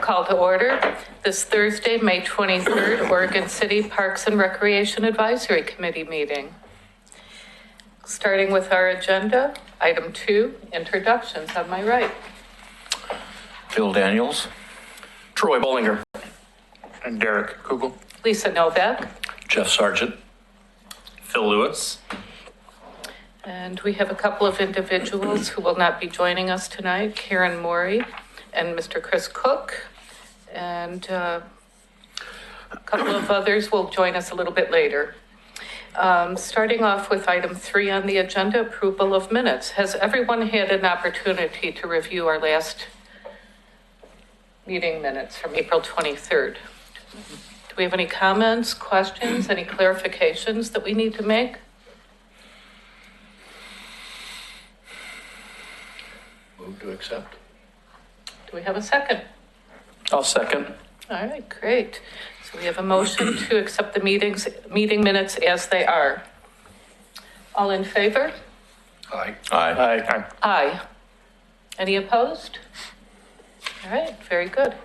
Call to order. This Thursday, May 23rd, Oregon City Parks and Recreation Advisory Committee meeting. Starting with our agenda, item 2, introductions on my right. Bill Daniels. Troy Bollinger. And Derek Kugel. Lisa Novak. Jeff Sargent. Phil Lewis. And we have a couple of individuals who will not be joining us tonight, Karen Morey and Mr. Chris Cook. And a couple of others will join us a little bit later. Starting off with item 3 on the agenda, approval of minutes. Has everyone had an opportunity to review our last meeting minutes from April 23rd? Do we have any comments, questions, any clarifications that we need to make? Move to accept. Do we have a second? I'll second. All right, great. So we have a motion to accept the meeting minutes as they are. All in favor? Aye. Aye. Aye. Any opposed? All right, very good.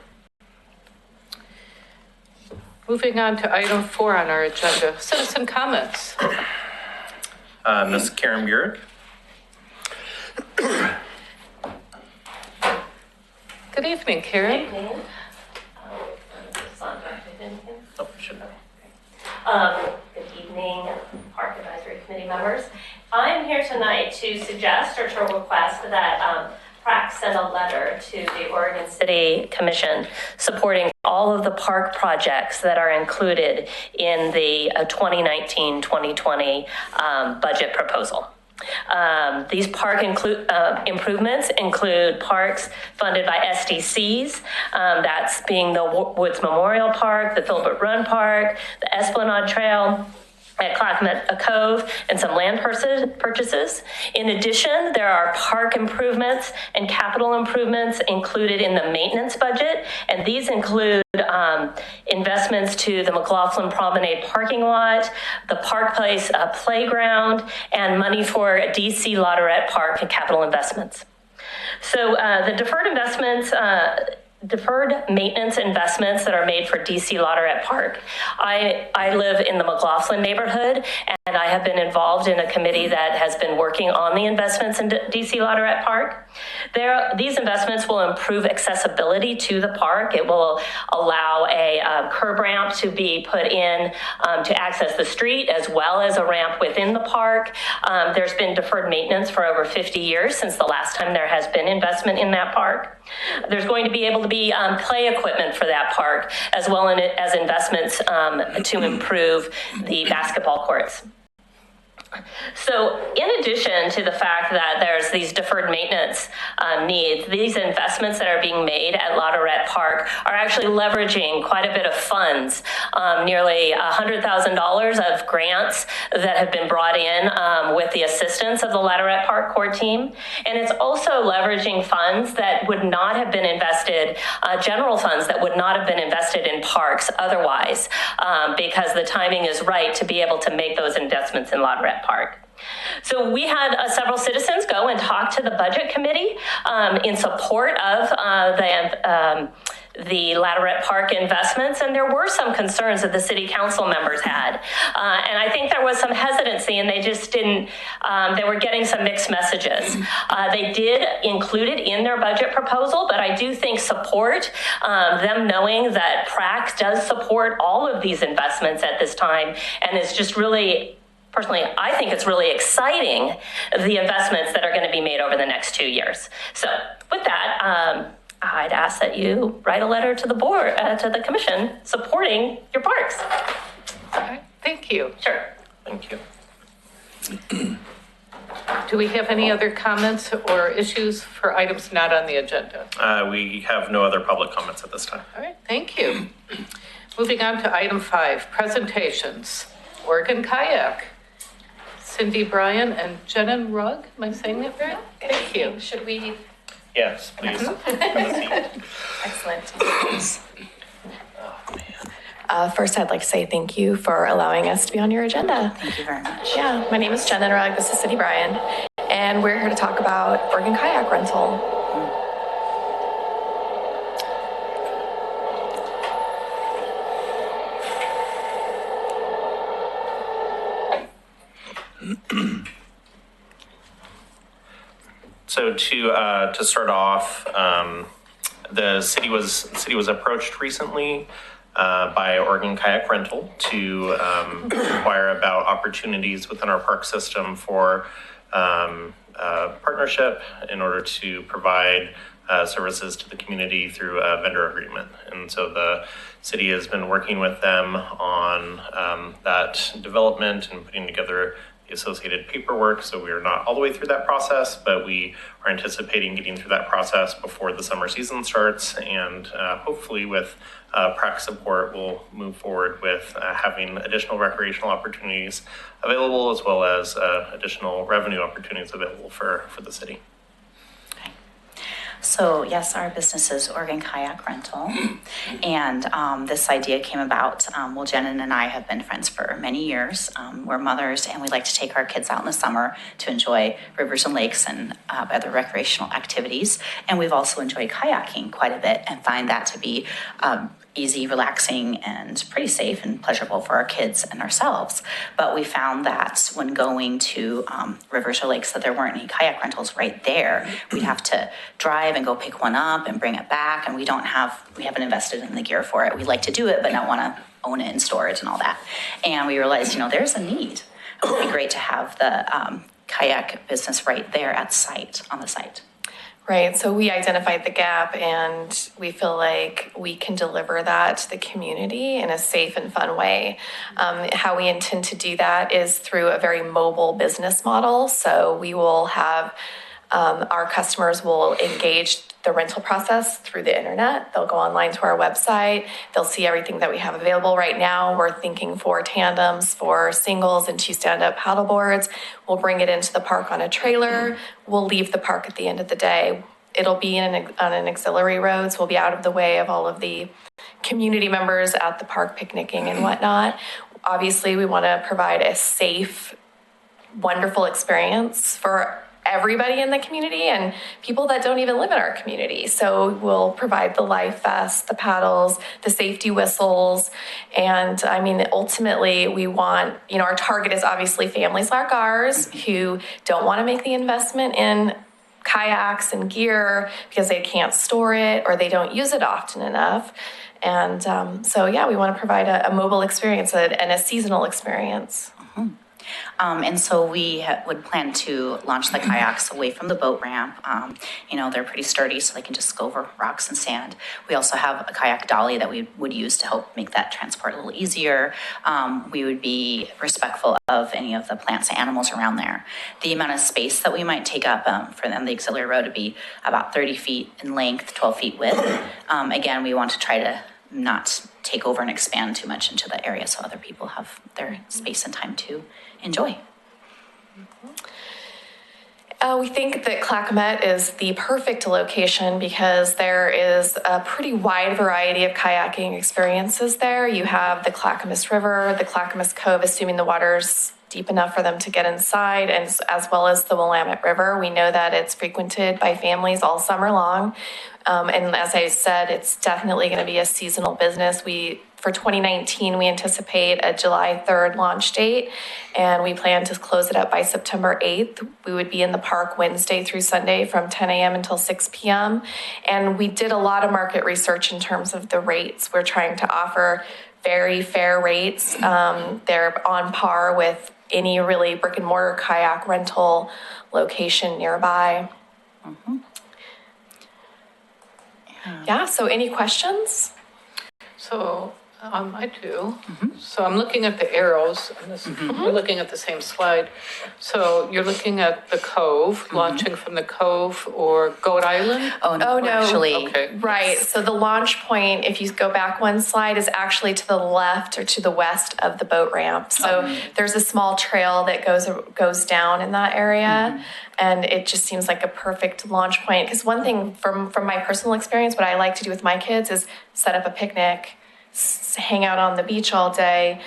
Moving on to item 4 on our agenda, citizen comments. Ms. Karen Burek. Good evening, Karen. Oh, should Good evening, Park Advisory Committee members. I'm here tonight to suggest or to request that PRAC send a letter to the Oregon City Commission supporting all of the park projects that are included in the 2019-2020 budget proposal. These park improvements include parks funded by SDCs, that's being the Woods Memorial Park, the Philbert Run Park, the Esplanade Trail at Clackamas Cove, and some land purchases. In addition, there are park improvements and capital improvements included in the maintenance budget, and these include investments to the McLaughlin Promenade parking lot, the Park Place playground, and money for DC Latourette Park and capital investments. So the deferred maintenance investments that are made for DC Latourette Park. I live in the McLaughlin neighborhood, and I have been involved in a committee that has been working on the investments in DC Latourette Park. These investments will improve accessibility to the park. It will allow a curb ramp to be put in to access the street, as well as a ramp within the park. There's been deferred maintenance for over 50 years since the last time there has been investment in that park. There's going to be able to be play equipment for that park, as well as investments to improve the basketball courts. So in addition to the fact that there's these deferred maintenance needs, these investments that are being made at Latourette Park are actually leveraging quite a bit of funds, nearly $100,000 of grants that have been brought in with the assistance of the Latourette Park core team. And it's also leveraging funds that would not have been invested, general funds that would not have been invested in parks otherwise, because the timing is right to be able to make those investments in Latourette Park. So we had several citizens go and talk to the budget committee in support of the Latourette Park investments, and there were some concerns that the city council members had. And I think there was some hesitancy, and they just didn't, they were getting some mixed messages. They did include it in their budget proposal, but I do think support, them knowing that PRAC does support all of these investments at this time, and it's just really, personally, I think it's really exciting, the investments that are going to be made over the next 2 years. So with that, I'd ask that you write a letter to the board, to the commission, supporting your parks. All right, thank you. Sure. Thank you. Do we have any other comments or issues for items not on the agenda? We have no other public comments at this time. All right, thank you. Moving on to item 5, presentations. Oregon Kayak. Cindy Bryan and Jenin Rugg. Am I saying that right? Thank you. Should we? Yes, please. Excellent. First, I'd like to say thank you for allowing us to be on your agenda. Thank you very much. Yeah, my name is Jenin Rugg. This is Cindy Bryan, and we're here to talk about Oregon kayak rental. to start off, the city was approached recently by Oregon Kayak Rental to inquire about opportunities within our park system for partnership in order to provide services to the community through a vendor agreement. And so the city has been working with them on that development and putting together the associated paperwork. So we are not all the way through that process, but we are anticipating getting through that process before the summer season starts. And hopefully with PRAC support, we'll move forward with having additional recreational opportunities available, as well as additional revenue opportunities available for the city. So yes, our business is Oregon Kayak Rental, and this idea came about. Well, Jen and I have been friends for many years. We're mothers, and we like to take our kids out in the summer to enjoy rivers and lakes and other recreational activities. And we've also enjoyed kayaking quite a bit, and find that to be easy, relaxing, and pretty safe and pleasurable for our kids and ourselves. But we found that when going to rivers or lakes that there weren't any kayak rentals right there. We'd have to drive and go pick one up and bring it back, and we haven't invested in the gear for it. We like to do it, but not want to own it and store it and all that. And we realized, there's a need. It would be great to have the kayak business right there on the site. Right, so we identified the gap, and we feel like we can deliver that to the community in a safe and fun way. How we intend to do that is through a very mobile business model. So we will have our customers will engage the rental process through the internet. They'll go online to our website. They'll see everything that we have available right now. We're thinking for tandems, for singles, and 2 stand-up paddle boards. We'll bring it into the park on a trailer. We'll leave the park at the end of the day. It'll be on an auxiliary road, so we'll be out of the way of all of the community members at the park picnicking and whatnot. Obviously, we want to provide a safe, wonderful experience for everybody in the community and people that don't even live in our community. So we'll provide the life vests, the paddles, the safety whistles. And ultimately we want, our target is obviously families like ours who don't want to make the investment in kayaks and gear because they can't store it or they don't use it often enough. And we want to provide a mobile experience and a seasonal experience. And so we would plan to launch the kayaks away from the boat ramp. They're pretty sturdy, so they can just go over rocks and sand. We also have a kayak dolly that we would use to help make that transport a little easier. We would be respectful of any of the plants and animals around there. The amount of space that we might take up for them, the auxiliary road, would be about 30 feet in length, 12 feet width. Again, we want to try to not take over and expand too much into the area so other people have their space and time to enjoy. We think that Clackamas is the perfect location because there is a pretty wide variety of kayaking experiences there. You have the Clackamas River, the Clackamas Cove, assuming the water's deep enough for them to get inside, and as well as the Willamette River. We know that it's frequented by families all summer long. And as I said, it's definitely going to be a seasonal business. For 2019, we anticipate a July 3rd launch date, and we plan to close it up by September 8th. We would be in the park Wednesday through Sunday from 10 a.m. until 6 p.m. And we did a lot of market research in terms of the rates. We're trying to offer very fair rates. They're on par with any really brick and mortar kayak rental location nearby. Mm-hmm. Yeah, so any questions? So I do. So I'm looking at the arrows. And we're looking at the same slide. So you're looking at the Cove, launching from the Cove or Goat Island? Oh, no. Actually, Okay. Right. So the launch point, if you go back one slide, is actually to the left or to the west of the boat ramp. So there's a small trail that goes down in that area. And it just seems like a perfect launch point. Because one thing from my personal experience, what I like to do with my kids is set up a picnic, hang out on the beach all day,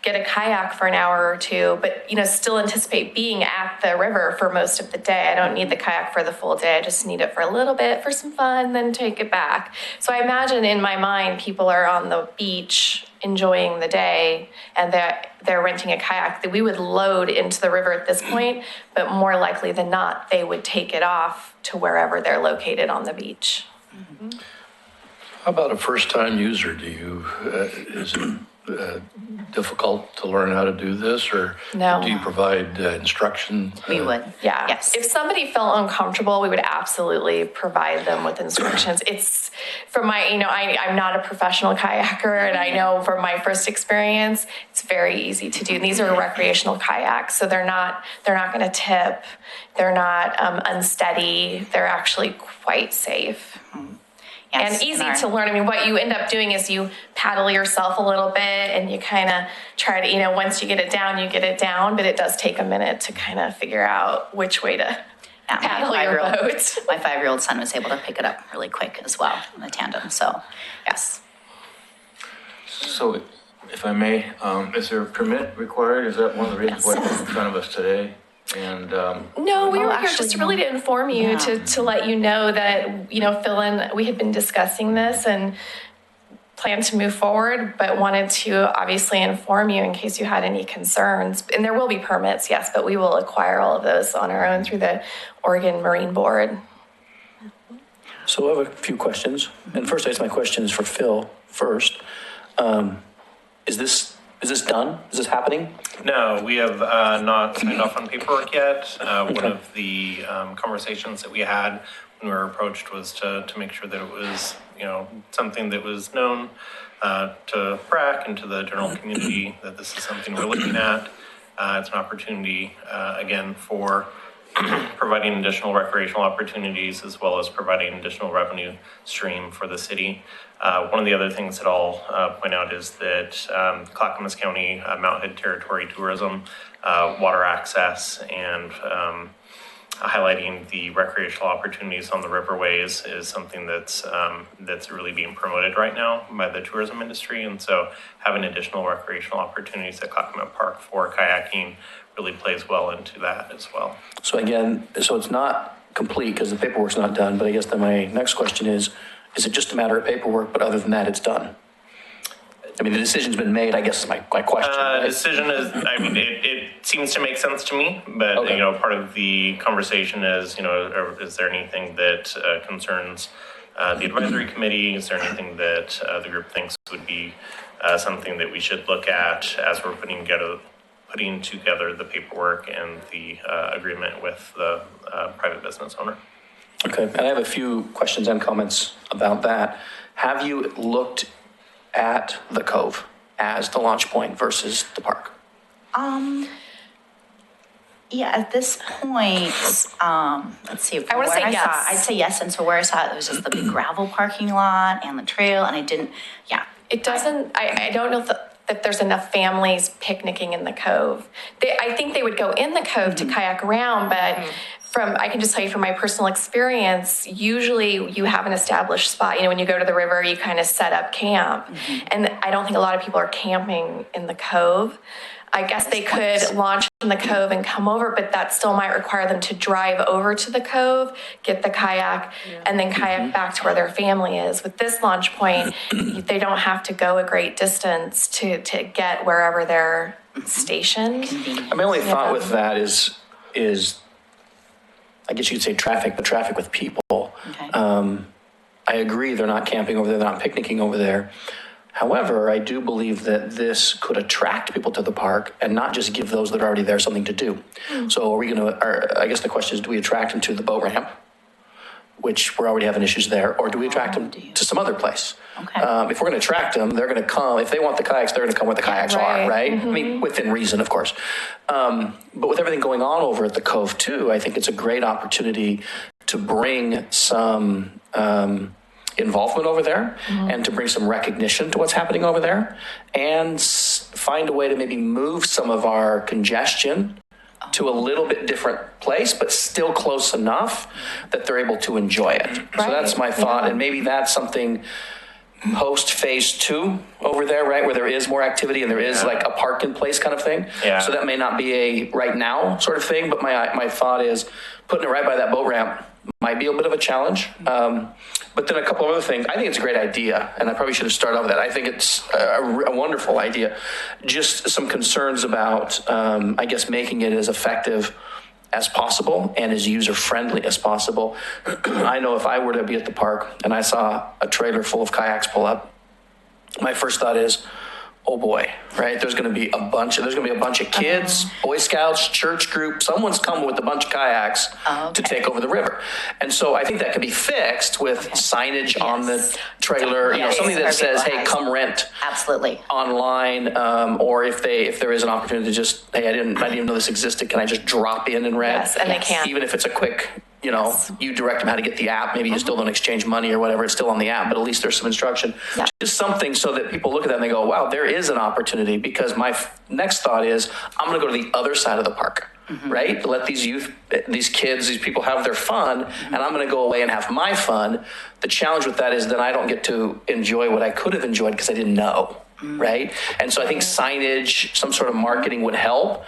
get a kayak for an hour or two, but still anticipate being at the river for most of the day. I don't need the kayak for the full day. I just need it for a little bit for some fun, then take it back. So I imagine in my mind, people are on the beach enjoying the day and they're renting a kayak, that we would load into the river at this point, but more likely than not, they would take it off to wherever they're located on the beach. How about a first-time user? Is it difficult to learn how to do this, or No. do you provide instruction? We would. Yeah. Yes. If somebody felt uncomfortable, we would absolutely provide them with instructions. It's from my, I'm not a professional kayaker, and I know from my first experience, it's very easy to do. And these are recreational kayaks, so they're not going to tip. They're not unsteady. They're actually quite safe. Yes, And easy our- to learn. I mean, what you end up doing is you paddle yourself a little bit and you kind of try to, once you get it down, you get it down, but it does take a minute to kind of figure out which way to Yeah, paddle your boat. My 5-year-old son was able to pick it up really quick as well in the tandem. So, yes. So, if I may, is there a permit required? Is that one of the reasons why it's in front of us today? And No, we Oh, were here actually, just really to inform you, yeah. to let you know that, Phil and we had been discussing this and planned to move forward, but wanted to obviously inform you in case you had any concerns. And there will be permits, yes, but we will acquire all of those on our own through the Oregon Marine Board. So I have a few questions. And first, I guess my question is for Phil first. Is this done? Is this happening? No, we have not signed off on paperwork yet. One of the conversations that we had when we were approached was to make sure that it was, something that was known to BRAC and to the general community that this is something we're looking at. It's an opportunity, again, for providing additional recreational opportunities as well as providing additional revenue stream for the city. One of the other things that I'll point out is that Clackamas County Mount Hood Territory Tourism, water access, and highlighting the recreational opportunities on the riverways is something that's really being promoted right now by the tourism industry. And so having additional recreational opportunities at Clackamas Park for kayaking really plays well into that as well. So again, so it's not complete because the paperwork's not done, but I guess then my next question is it just a matter of paperwork, but other than that, it's done? I mean, the decision's been made, I guess is my question. Right? Decision is, it seems to make sense to me, but, Okay. Part of the conversation is, is there anything that concerns the advisory committee? Is there anything that the group thinks would be something that we should look at as we're putting together the paperwork and the agreement with the private business owner? Okay, and I have a few questions and comments about that. Have you looked at the Cove as the launch point versus the park? Yeah, at this point, let's see. I wanna say yes. I'd say yes. And so where I saw it was just the big gravel parking lot and the trail, and I didn't, yeah. It doesn't, I don't know if there's enough families picnicking in the Cove. I think they would go in the Cove to kayak around, but I can just tell you from my personal experience, usually you have an established spot. When you go to the river, you kind of set up camp. And I don't think a lot of people are camping in the Cove. I guess they could launch in the Cove and come over, but that still might require them to drive over to the Cove, get the kayak, and then kayak back to where their family is. With this launch point, they don't have to go a great distance to get wherever they're stationed. My only thought with that is I guess you could say traffic, but traffic with people. Okay. I agree they're not camping over there, they're not picnicking over there. However, I do believe that this could attract people to the park and not just give those that are already there something to do. So I guess the question is, do we attract them to the boat ramp, which we're already having issues there, or do we attract them to some other place? Okay. If we're going to attract them, they're going to come. If they want the kayaks, they're going to come where the kayaks are, right? I mean, within reason, of course. But with everything going on over at the Cove, too, I think it's a great opportunity to bring some involvement over there and to bring some recognition to what's happening over there and find a way to maybe move some of our congestion to a little bit different place, but still close enough that they're able to enjoy it. So that's my thought. And maybe that's something post phase 2 over there, right? Where there is more activity and there is like a park in place kind of thing. Yeah. So that may not be a right now sort of thing, but my thought is putting it right by that boat ramp might be a bit of a challenge. But then a couple of other things. I think it's a great idea, and I probably should have started off with that. I think it's a wonderful idea. Just some concerns about, I guess, making it as effective as possible and as user-friendly as possible. I know if I were to be at the park and I saw a trailer full of kayaks pull up, my first thought is, oh boy, right? There's going to be a bunch of kids, Boy Scouts, church group. Someone's coming with a bunch of kayaks to take over the river. And so I think that can be fixed with signage on the trailer, something that says, hey, come rent. Absolutely. Online, or if there is an opportunity to just, hey, I didn't even know this existed. Can I just drop in and rent? Yes, and they can. Even if it's a quick, you direct them how to get the app. Maybe you still don't exchange money or whatever. It's still on the app, but at least there's some instruction. Yeah. Just something so that people look at that and they go, wow, there is an opportunity. Because my next thought is, I'm going to go to the other side of the park, right? Let these youth, these kids, these people have their fun, and I'm going to go away and have my fun. The challenge with that is then I don't get to enjoy what I could have enjoyed because I didn't know, right? And so I think signage, some sort of marketing would help.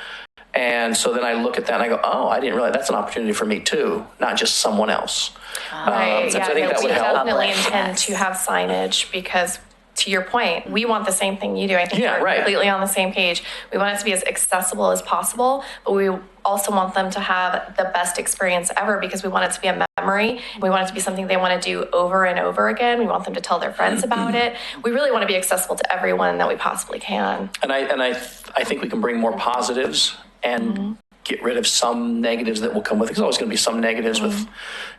And so then I look at that and I go, oh, I didn't realize that's an opportunity for me too, not just someone else. Right. So I think that we would help. definitely intend to have signage because, to your point, we want the same thing you do. I think we're completely on the same page. We want it to be as accessible as possible, but we also want them to have the best experience ever because we want it to be a memory. We want it to be something they want to do over and over again. We want them to tell their friends about it. We really want to be accessible to everyone that we possibly can. And I think we can bring more positives and get rid of some negatives that will come with it. There's always going to be some negatives with,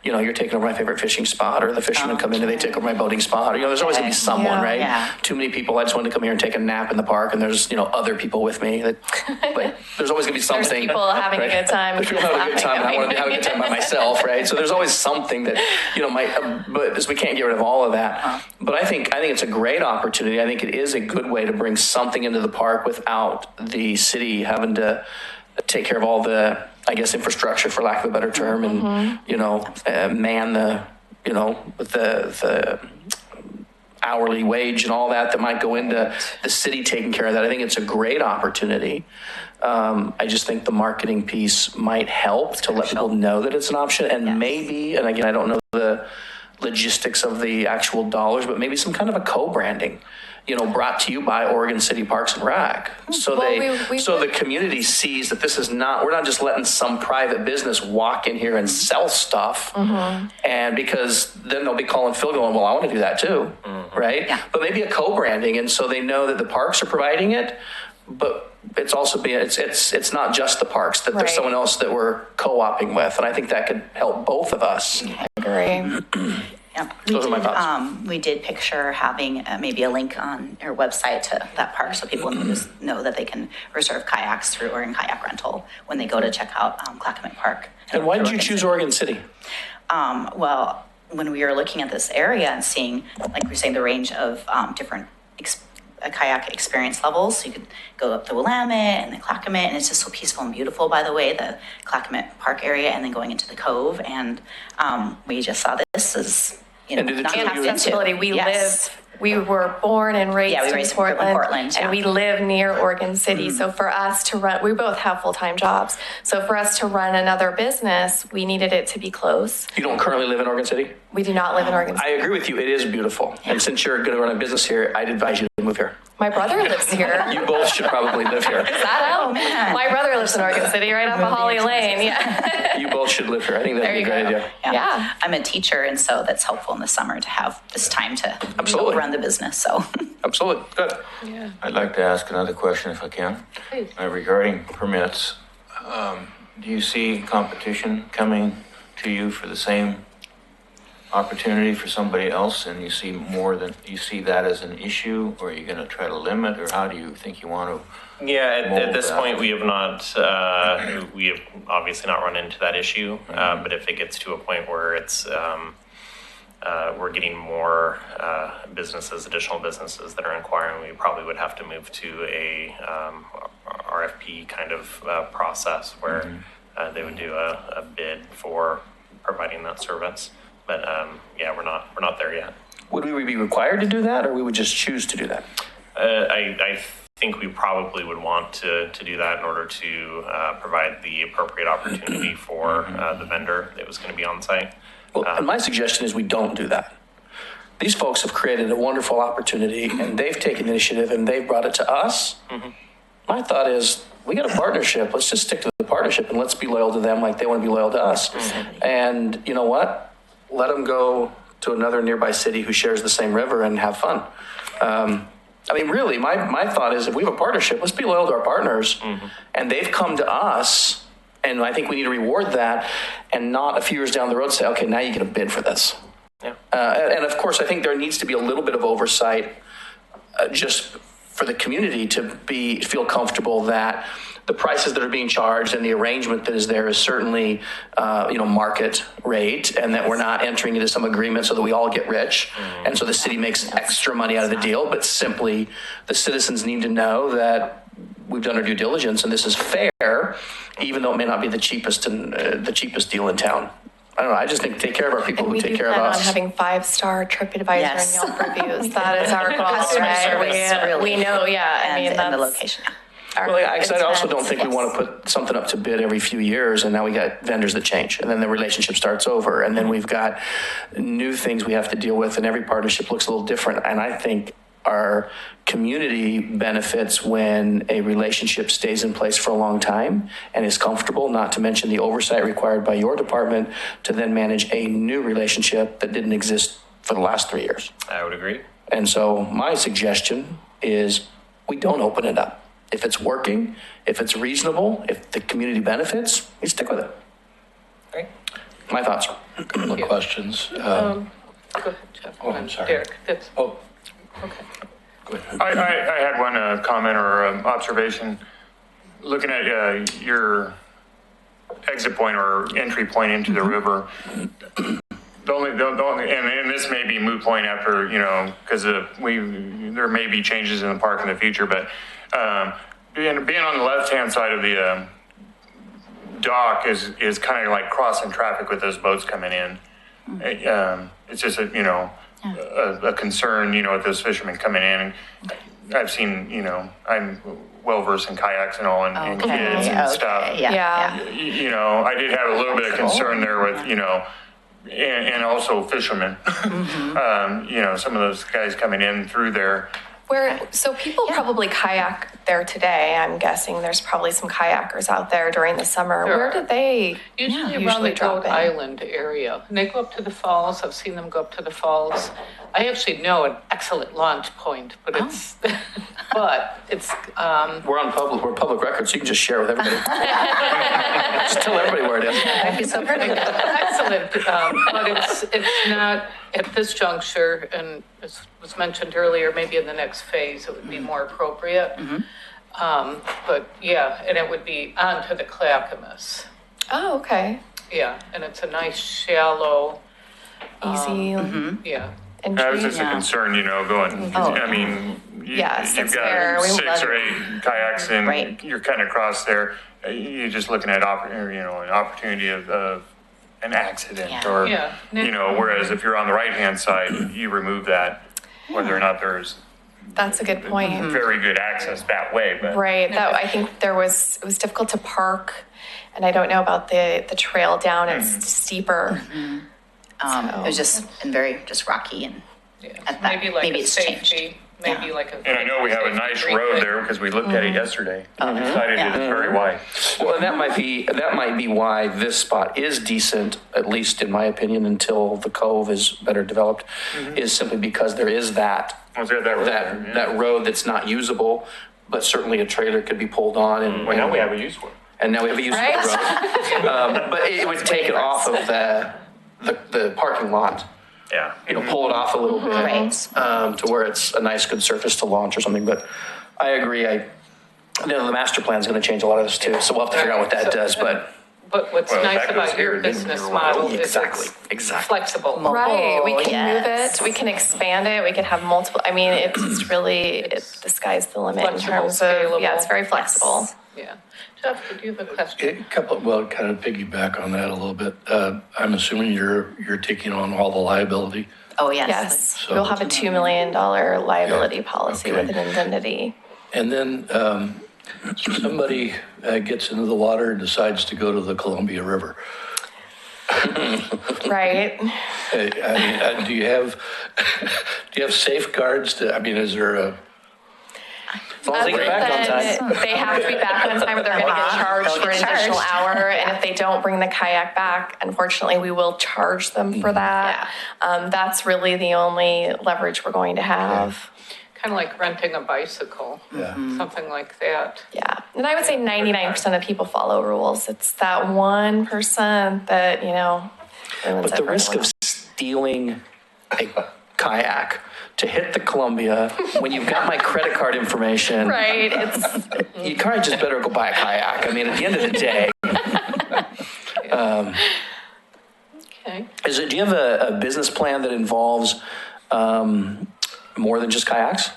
you're taking over my favorite fishing spot, or the fishermen come in and they take over my boating spot, or, there's always going to be someone, right? Yeah. Too many people. I just wanted to come here and take a nap in the park, and there's, other people with me. But there's always going to be something. There's people having a good time. There's people having a good time, and I want to have a good time by myself, right? So there's always something that, might, but we can't get rid of all of that. But I think it's a great opportunity. I think it is a good way to bring something into the park without the city having to take care of all the, I guess, infrastructure, for lack of a better term, and, man with the hourly wage and all that might go into the city taking care of that. I think it's a great opportunity. I just think the marketing piece might help to let people know that it's an option, and maybe, and again, I don't know the logistics of the actual dollars, but maybe some kind of a co-branding. Brought to you by Oregon City Parks and Rec. So the community sees that this is we're not just letting some private business walk in here and sell stuff. And because then they'll be calling Phil going, well, I want to do that too. Right. Yeah. But maybe a co-branding. And so they know that the parks are providing it, but it's also it's not just the parks, that there's someone else that we're co-oping with. And I think that could help both of us. I agree. Yep. Those are my thoughts. We did picture having maybe a link on your website to that park so people just know that they can reserve kayaks through Oregon Kayak Rental when they go to check out Clackamas Park. And why did you choose Oregon City? Well, when we were looking at this area and seeing, like we were saying, the range of different kayak experience levels. So you could go up the Willamette and the Clackamas, and it's just so peaceful and beautiful, by the way, the Clackamas Park area, and then going into the Cove. And we just saw this as, And do the not two of have you- to- Accessibility. We were born and raised, we in raised in Portland, yeah. and we live near Oregon City. So for us to run, we both have full-time jobs. So for us to run another business, we needed it to be close. You don't currently live in Oregon City? We do not live in Oregon I City. agree with you. It is beautiful. And since you're going to run a business here, I'd advise you to move here. My brother lives here. You both should probably live here. Is that out? man. My brother lives in Oregon City, right off of Holly Lane. Yeah. You both should live here. I think that'd be a great idea. Yeah. I'm a teacher, and so that's helpful in the summer to have this time to Absolutely. run the business. So Absolutely. Good. Yeah. I'd like to ask another question if I can. Please. Regarding permits, do you see competition coming to you for the same opportunity for somebody else, and you see that as an issue, or are you going to try to limit, or how do you think you want to? Yeah, at this that. point, we have obviously not run into that issue. But if it gets to a point where it's we're getting more additional businesses that are inquiring, we probably would have to move to a RFP kind of process where they would do a bid for providing that service. But we're not there yet. Would we be required to do that, or we would just choose to do that? I think we probably would want to do that in order to provide the appropriate opportunity for the vendor that was going to be on site. Well, and my suggestion is we don't do that. these folks have created a wonderful opportunity and they've taken the initiative and they've brought it to us. My thought is, we got a partnership. Let's just stick to the partnership and let's be loyal to them like they want to be loyal to us. And you know what? Let them go to another nearby city who shares the same river and have fun. I mean, really, my thought is, if we have a partnership, let's be loyal to our partners. And they've come to us, and I think we need to reward that and not a few years down the road say, okay, now you get a bid for this. And of course, I think there needs to be a little bit of oversight just for the community to feel comfortable that the prices that are being charged and the arrangement that is there is certainly, market rate, and that we're not entering into some agreement so that we all get rich. And so the city makes extra money out of the deal, but simply the citizens need to know that we've done our due diligence and this is fair, even though it may not be the cheapest deal in town. I don't know. I just think take care of our people who take care of us. We do plan on having 5-star TripAdvisor Yes. and Yelp reviews. That is our goal, Customer right? service, really. We know, And the that's location. our Well, I also don't intent. think we want to put something up to bid every few years and now we got vendors that change and then the relationship starts over and then we've got new things we have to deal with and every partnership looks a little different. And I think our community benefits when a relationship stays in place for a long time and is comfortable, not to mention the oversight required by your department to then manage a new relationship that didn't exist for the last 3 years. I would agree. And so my suggestion is we don't open it up. If it's working, if it's reasonable, if the community benefits, we stick with it. Great. My thoughts. A couple of questions. Go ahead, Jeff. Oh, I'm sorry. Derek, that's, Oh, okay. go ahead. I had one comment or observation. Looking at your exit point or entry point into the river, the only, and this may be moot point after, because there may be changes in the park in the future, but being on the left-hand side of the dock is kind of like crossing traffic with those boats coming in. It's just a concern, with those fishermen coming in. I've seen, I'm well versed in kayaks and all, and kids and stuff. Yeah. I did have a little bit of concern there with, and also fishermen. Some of those guys coming in through there. So people probably kayak there today. I'm guessing there's probably some kayakers out there during the summer. There Where are. do they Usually around the drop Goat in? Island area. And they go up to the falls. I've seen them go up to the falls. I actually know an excellent launch point, but it's, We're public record, so you can just share with everybody. Just tell everybody where it is. excellent. But it's not at this juncture, and as was mentioned earlier, maybe in the next phase, it would be more appropriate. But yeah, and it would be onto the Clackamas. Oh, okay. Yeah, and it's a nice shallow, Easy yeah. That was entry. just a concern, going, I mean, Yes, you've that's fair. got We 6 love or 8 kayaks and Right. you're kind of across there. You're just looking at, an opportunity of an accident Yeah. or, Yeah. whereas if you're on the right-hand side, you remove that, whether or not there's That's a good point. very good access that way, but. Right. That I think it was difficult to park, and I don't know about the trail down. It's steeper. It was just very rocky and Yeah, At that- maybe like maybe a it's safety, changed. maybe Yeah. like a. And I know we have a nice safety road briefing. there because we looked at it yesterday. We decided Yeah. it's very wide. Well, and that might be why this spot is decent, at least in my opinion, until the cove is better developed, is simply because there is that Once we had that road there, yeah. that road that's not usable, but certainly a trailer could be pulled on and. Well, now we have a use for it. And now we have a usable road. But it would take it off of the parking lot, Yeah. pull it off a little bit. Right. To where it's a nice, good surface to launch or something. But I agree. The master plan is going to change a lot of this too. So we'll have to figure out what that does. But But what's Well, nice that goes about here, your then business you're model right. is Exactly. it's flexible. Right. We can yes. move it. We can expand it. We can have multiple. I mean, it's really the sky's the limit in Flexible, terms of scalable. it's very flexible. Yeah. Jeff, did you have a question? Kind of piggyback on that a little bit. I'm assuming you're taking on all the liability. Oh, yes. Yes, So- we'll have a $2 million liability policy Okay. with an indemnity. And then somebody gets into the water and decides to go to the Columbia River. Right. Do you have safeguards? I mean, is there a? As long as they get back on time. They have to be back on time or they're going to get charged They'll for an get additional charged. hour. And if they don't bring the kayak back, unfortunately, we will charge them for that. That's really the only leverage we're going to have. Kind of like renting a bicycle, something like that. Yeah. And I would say 99% of people follow rules. It's that 1% that, ruins But it the for risk everyone of stealing a kayak to hit the Columbia when you've got my credit card information, Right. It's you kind of just better go buy a kayak. I mean, at the end of the day, Okay. do you have a business plan that involves more than just kayaks?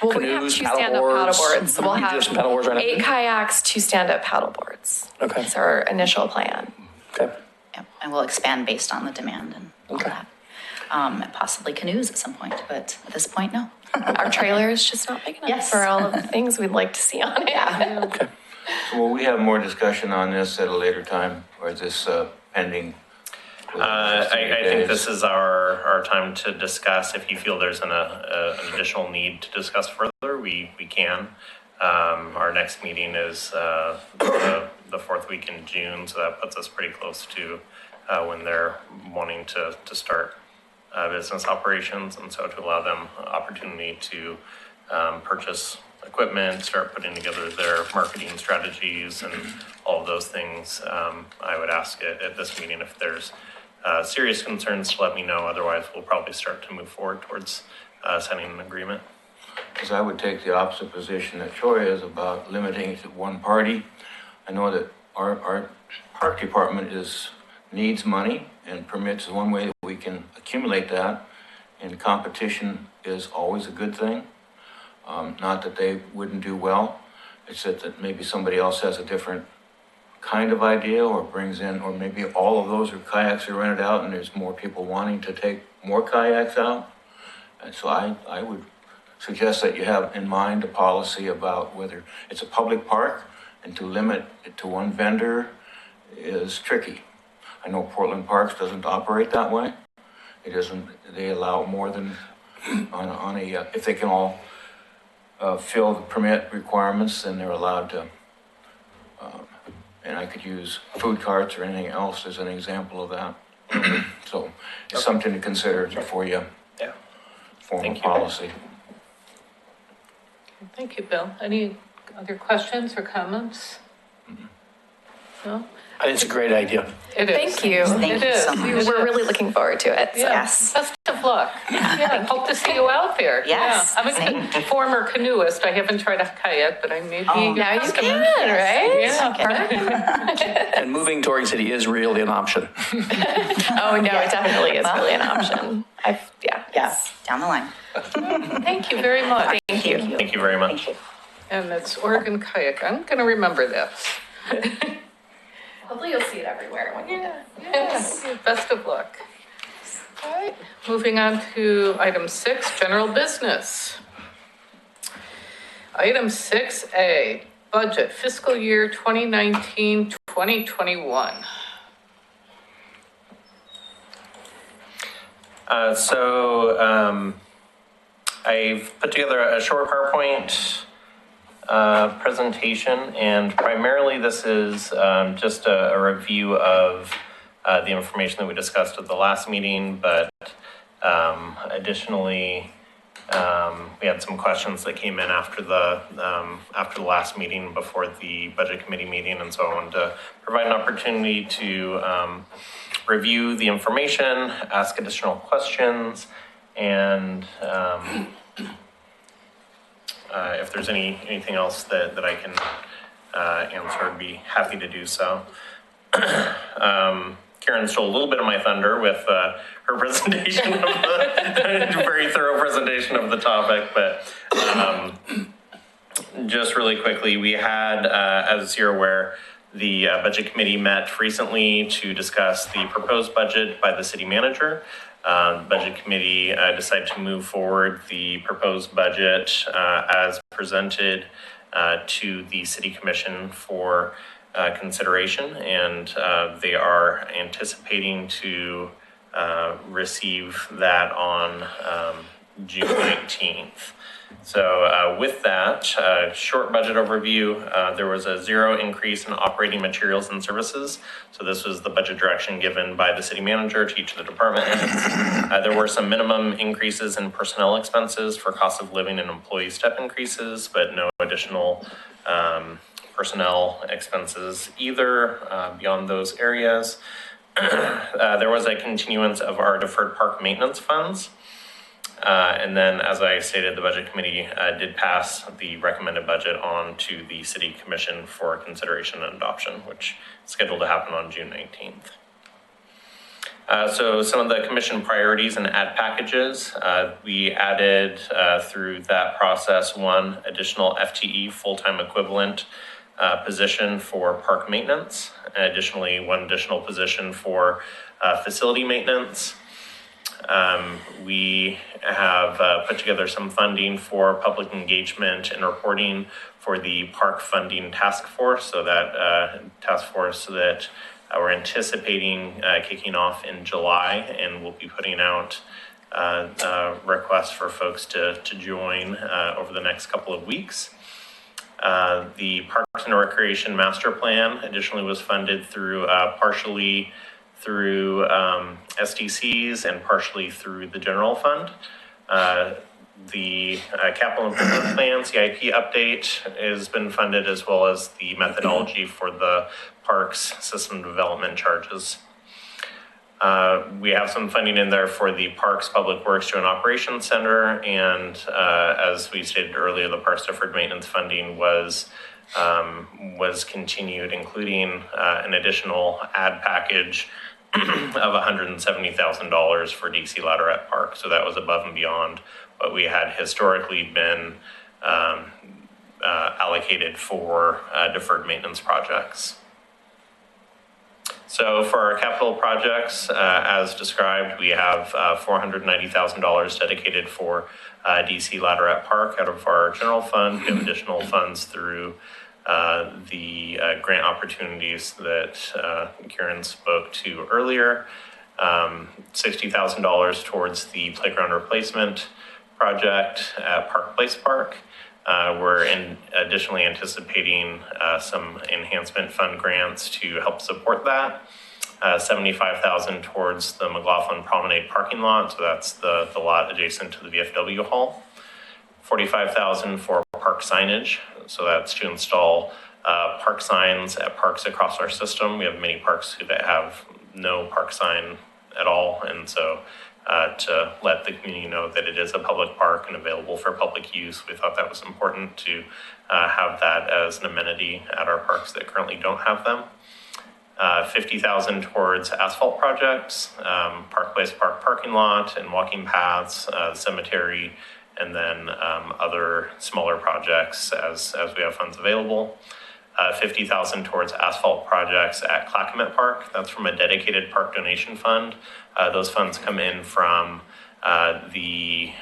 well, we have Canoes, 2 stand-up paddleboards. paddleboards. So we'll You do have some paddleboards right now? 8 kayaks, 2 stand-up paddleboards. Okay. That's our initial plan. Okay. Yep, and we'll expand based on the demand and all Okay. that. Possibly canoes at some point, but at this point, no. Our trailer is just not big enough Yes. for all of the things we'd like to see on it. Okay. So will we have more discussion on this at a later time, or is this pending? I think this is our time to discuss. If you feel there's an additional need to discuss further, we can. Our next meeting is the 4th week in June, so that puts us pretty close to when they're wanting to start business operations, and so to allow them opportunity to purchase equipment, start putting together their marketing strategies and all of those things. I would ask at this meeting if there's serious concerns to let me know. Otherwise, we'll probably start to move forward towards signing an agreement. Because I would take the opposite position that Troy is about limiting it to one party. I know that our park department needs money, and permits is one way that we can accumulate that. And competition is always a good thing. Not that they wouldn't do well, it's that maybe somebody else has a different kind of idea or brings in, or maybe all of those kayaks are rented out and there's more people wanting to take more kayaks out. And so I would suggest that you have in mind a policy about whether it's a public park, and to limit it to one vendor is tricky. I know Portland Parks doesn't operate that way. It isn't, they allow more than on a, if they can all fill the permit requirements, then they're allowed to, and I could use food carts or anything else as an example of that. So it's something to consider before you form a Thank you. policy. Thank you, Bill. Any other questions or comments? No? I think it's a great idea. It is. Thank you. Thank It you is. so much. We're really looking forward to it. So. Yes. Best of luck. Yeah, hope to see you out there. Yes, Yeah. I'm a former canoeist. I haven't tried a kayak, but I may be. Oh, Now you customer. can, right? Yeah. And moving to Oregon City is really an option. Oh, no, it definitely is really an option. Yes, down the line. Thank you very much. Thank you. Thank you very much. Thank you. And it's Oregon Kayak. I'm going to remember that. Hopefully you'll see it everywhere. When Yes. Best of luck. All right. Moving on to item 6, general business. Item 6A, budget fiscal year 2019-2021. I've put together a short PowerPoint presentation, and primarily this is just a review of the information that we discussed at the last meeting, but additionally, we had some questions that came in after the last meeting, before the budget committee meeting, and so I wanted to provide an opportunity to review the information, ask additional questions, and if there's anything else that I can answer, I'd be happy to do so. Karen stole a little bit of my thunder with her presentation of the very thorough presentation of the topic, but just really quickly, we had, as you're aware, the budget committee met recently to discuss the proposed budget by the city manager. The budget committee decided to move forward the proposed budget as presented to the city commission for consideration, and they are anticipating to receive that on June 19th. So with that short budget overview, there was a 0 increase in operating materials and services. So this was the budget direction given by the city manager to each of the department heads. There were some minimum increases in personnel expenses for cost of living and employee step increases, but no additional personnel expenses either beyond those areas. There was a continuance of our deferred park maintenance funds. And then, as I stated, the budget committee did pass the recommended budget on to the city commission for consideration and adoption, which is scheduled to happen on June 19th. So some of the commission priorities and ad packages, we added through that process 1 additional FTE full-time equivalent position for park maintenance, and additionally 1 additional position for facility maintenance. We have put together some funding for public engagement and reporting for the park funding task force. So that task force that we're anticipating kicking off in July, and we'll be putting out requests for folks to join over the next couple of weeks. The Parks and Recreation Master Plan additionally was funded through partially through SDCs and partially through the general fund. The capital improvement plan, CIP update, has been funded, as well as the methodology for the parks system development charges. We have some funding in there for the Parks Public Works Joint Operations Center, and as we stated earlier, the Parks Deferred Maintenance funding was continued, including an additional ad package of $170,000 for DC Ladderette Park. So that was above and beyond what we had historically been allocated for deferred maintenance projects. So for our capital projects, as described, we have $490,000 dedicated for DC Ladderette Park out of our general fund. We have additional funds through the grant opportunities that Karen spoke to earlier. $60,000 towards the playground replacement project at Park Place Park. We're additionally anticipating some enhancement fund grants to help support that. $75,000 towards the McLaughlin Promenade parking lot, so that's the lot adjacent to the VFW hall. $45,000 for park signage, so that's to install park signs at parks across our system. We have many parks that have no park sign at all, and so to let the community know that it is a public park and available for public use, we thought that was important to have that as an amenity at our parks that currently don't have them. $50,000 towards asphalt projects, Park Place Park parking lot and walking paths, cemetery, and then other smaller projects as we have funds available. $50,000 towards asphalt projects at Clackamas Park. That's from a dedicated park donation fund. Those funds come in from the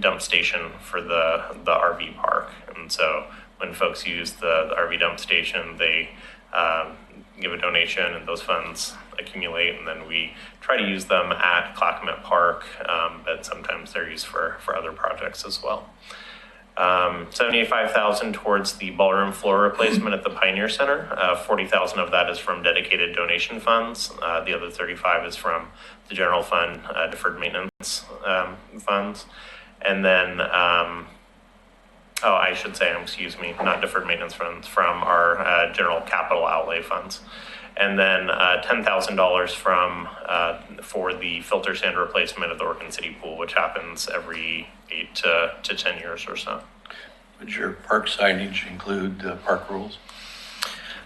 dump station for the RV park. And so when folks use the RV dump station, they give a donation and those funds accumulate, and then we try to use them at Clackamas Park, but sometimes they're used for other projects as well. $75,000 towards the ballroom floor replacement at the Pioneer Center. $40,000 of that is from dedicated donation funds. The other $35,000 is from the general fund, deferred maintenance funds. And then, I should say, excuse me, not deferred maintenance funds, from our general capital outlay funds. And then $10,000 from for the filter sand replacement at the Oregon City Pool, which happens every 8 to 10 years or so. Would your park signage include park rules?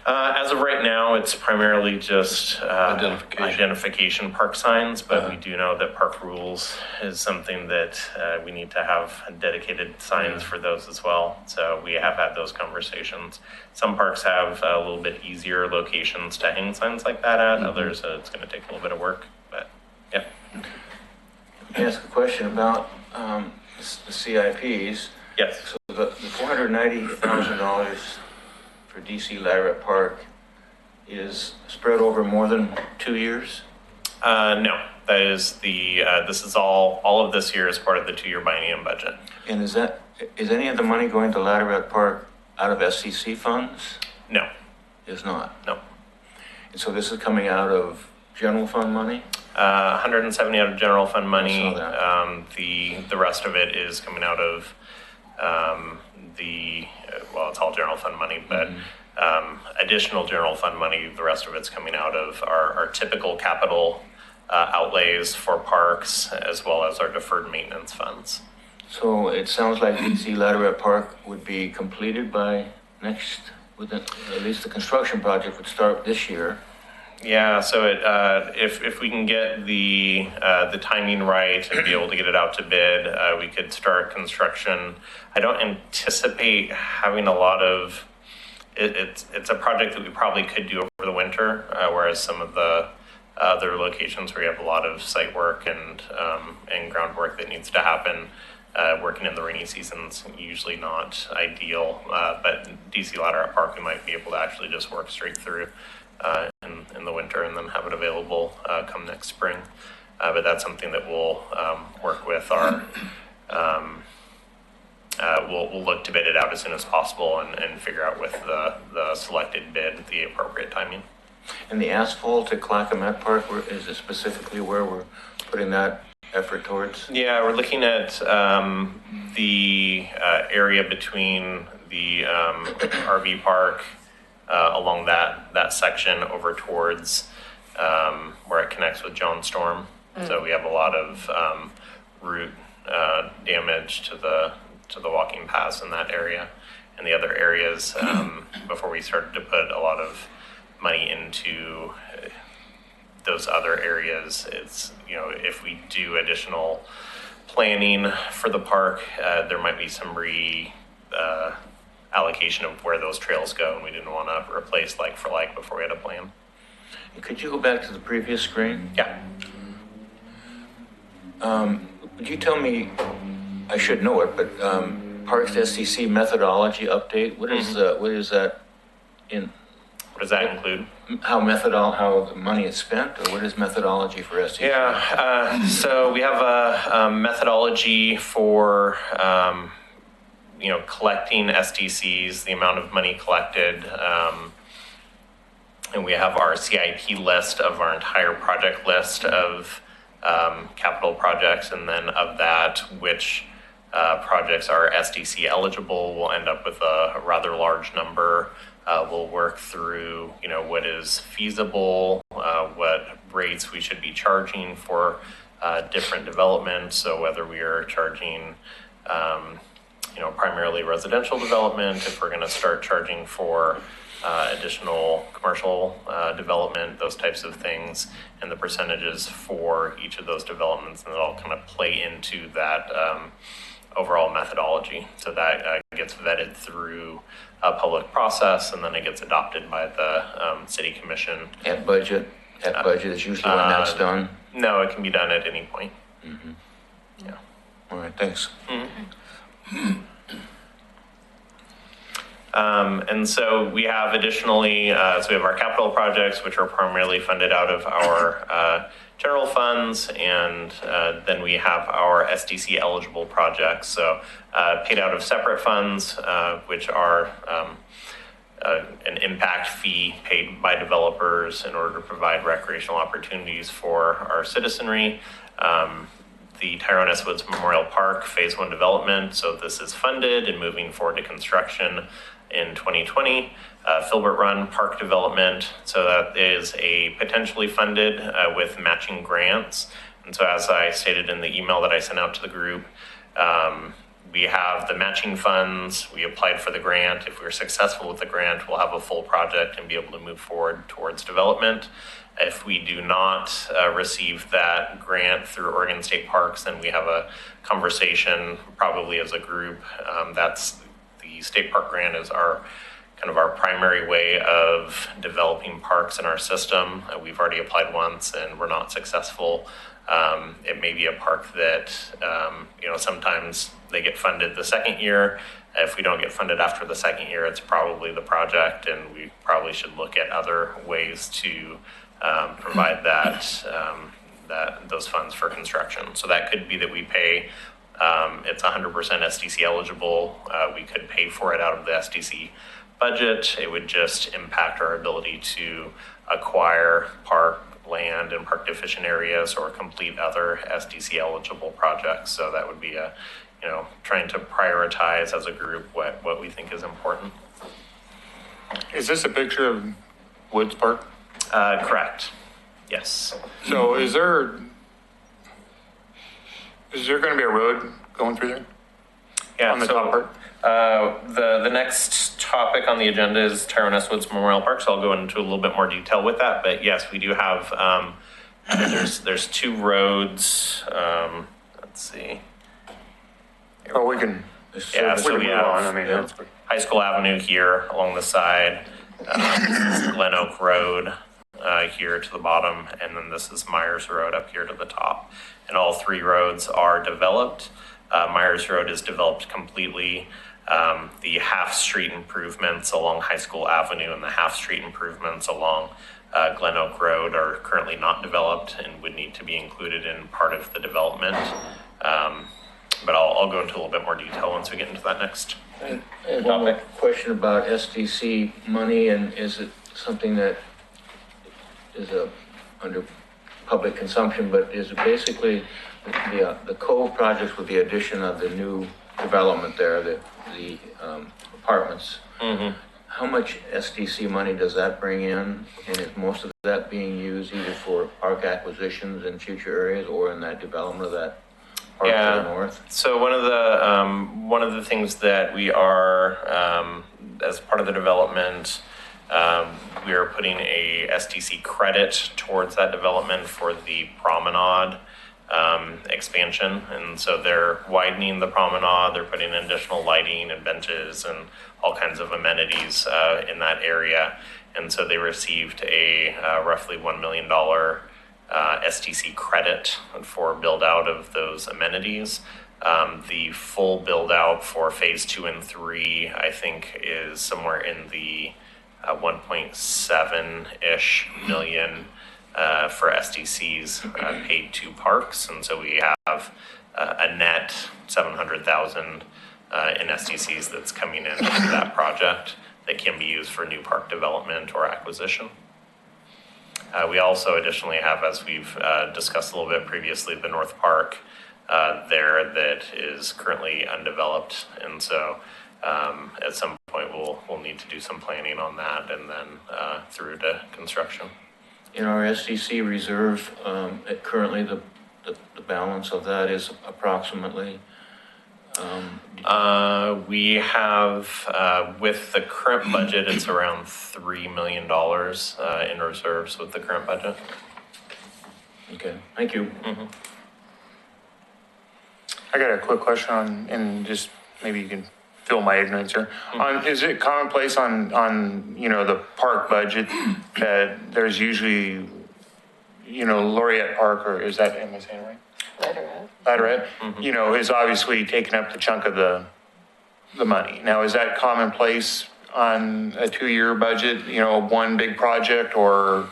As of right now, it's primarily just Identification park signs, but we do know that park rules is something that we need to have dedicated signs for those as well. So we have had those conversations. Some parks have a little bit easier locations to hang signs like that at. Others, it's going to take a little bit of work, but yeah. Let me ask a question about the CIPs. Yes. So the $490,000 for DC Lariat Park is spread over more than 2 years? No, that is this is all of this year is part of the 2-year biennium budget. And is any of the money going to Lariat Park out of SCC funds? No, Is not. no. And so this is coming out of general fund money? 170 out of general fund money. I saw that. The rest of it is coming out of it's all general fund money, but additional general fund money, the rest of it's coming out of our typical capital outlays for parks, as well as our deferred maintenance funds. So it sounds like DC Lariat Park would be completed by at least the construction project would start this year. Yeah, so if we can get the timing right and be able to get it out to bid, we could start construction. I don't anticipate having a lot of. It's a project that we probably could do over the winter, whereas some of the other locations where you have a lot of site work and groundwork that needs to happen, working in the rainy season's usually not ideal. But DC Lariat Park, we might be able to actually just work straight through in the winter and then have it available come next spring. But that's something that we'll work with our. We'll look to bid it out as soon as possible and figure out with the selected bid the appropriate timing. And the asphalt at Clackamat Park, is it specifically where we're putting that effort towards? Yeah, we're looking at the area between the RV park along that section over towards where it connects with John Storm. So we have a lot of root damage to the walking paths in that area. And the other areas, before we started to put a lot of money into those other areas, it's, if we do additional planning for the park, there might be some allocation of where those trails go, and we didn't want to replace like for like before we had a plan. Could you go back to the previous screen? Yeah. Would you tell me, I should know it, but Parks SDC methodology update, what is that in? What does that include? How the money is spent, or what is methodology for SDC? Yeah, so we have a methodology for collecting SDCs, the amount of money collected, and we have our CIP list of our entire project list of capital projects, and then of that, which projects are SDC eligible. We'll end up with a rather large number. We'll work through, what is feasible, what rates we should be charging for different developments. So whether we are charging, primarily residential development, if we're going to start charging for additional commercial development, those types of things, and the percentages for each of those developments, and it all kind of play into that overall methodology. So that gets vetted through a public process, and then it gets adopted by the city commission. At budget is usually when that's done? No, it can be done at any point. Mm-hmm. Yeah. All right, thanks. Mm-hmm. And so we have additionally, so we have our capital projects, which are primarily funded out of our general funds, and then we have our SDC eligible projects, so paid out of separate funds, which are an impact fee paid by developers in order to provide recreational opportunities for our citizenry. The Tyrone S. Woods Memorial Park Phase 1 development, so this is funded and moving forward to construction in 2020. Filbert Run Park development, so that is a potentially funded with matching grants. And so as I stated in the email that I sent out to the group, we have the matching funds, we applied for the grant. If we're successful with the grant, we'll have a full project and be able to move forward towards development. If we do not receive that grant through Oregon State Parks, then we have a conversation probably as a group. That's the state park grant is our primary way of developing parks in our system. We've already applied once and we're not successful It may be a park that, sometimes they get funded the second year. If we don't get funded after the second year, it's probably the project, and we probably should look at other ways to provide those funds for construction. So that could be that we pay, it's 100% SDC eligible. We could pay for it out of the SDC budget. It would just impact our ability to acquire park land and park deficient areas or complete other SDC eligible projects. So that would be trying to prioritize as a group what we think is important. Is this a picture of Woods Park? Correct. Yes. So is there going to be a road going through there? Yeah. On the top part? The next topic on the agenda is Tyrone Woods Memorial Park, so I'll go into a little bit more detail with that. But yes, we do have, there's two roads. Let's see. Oh, we can. Yeah, we so can we move have on. I mean, that's High School Avenue here along the side. This is Glen Oak Road here to the bottom, and then this is Myers Road up here to the top. And all three roads are developed. Myers Road is developed completely. The half-street improvements along High School Avenue and the half-street improvements along Glen Oak Road are currently not developed and would need to be included in part of the development. But I'll go into a little bit more detail once we get into that next I have one more question about SDC money, and is it something that is under public consumption, but is it basically the Cove projects with the addition of the new development there, the apartments? Mm-hmm. How much SDC money does that bring in? And is most of that being used either for park acquisitions in future areas or in that development of that park to the north? So one of the things that we are, as part of the development, we are putting a SDC credit towards that development for the promenade expansion. And so they're widening the promenade, they're putting in additional lighting and benches and all kinds of amenities in that area. And so they received a roughly $1 million SDC credit for build out of those amenities. The full build out for phase 2 and 3, I think, is somewhere in the 1.7-ish million for SDCs paid to parks. And so we have a net 700,000 in SDCs that's coming into that project that can be used for new park development or acquisition. We also additionally have, as we've discussed a little bit previously, the North Park there that is currently undeveloped. And so at some point we'll need to do some planning on that and then through to construction. In our SDC reserve, currently the balance of that is approximately? We have, with the current budget, it's around $3 million in reserves with the current budget. Okay, thank you. Mm-hmm. I got a quick question on, and just maybe you can fill my ignorance here. Is it commonplace on the park budget that there's usually, Laureate Park, or is that, am I saying it right? Ladderette, is obviously taking up the chunk of the money. Now, is that commonplace on a 2-year budget, one big project, or?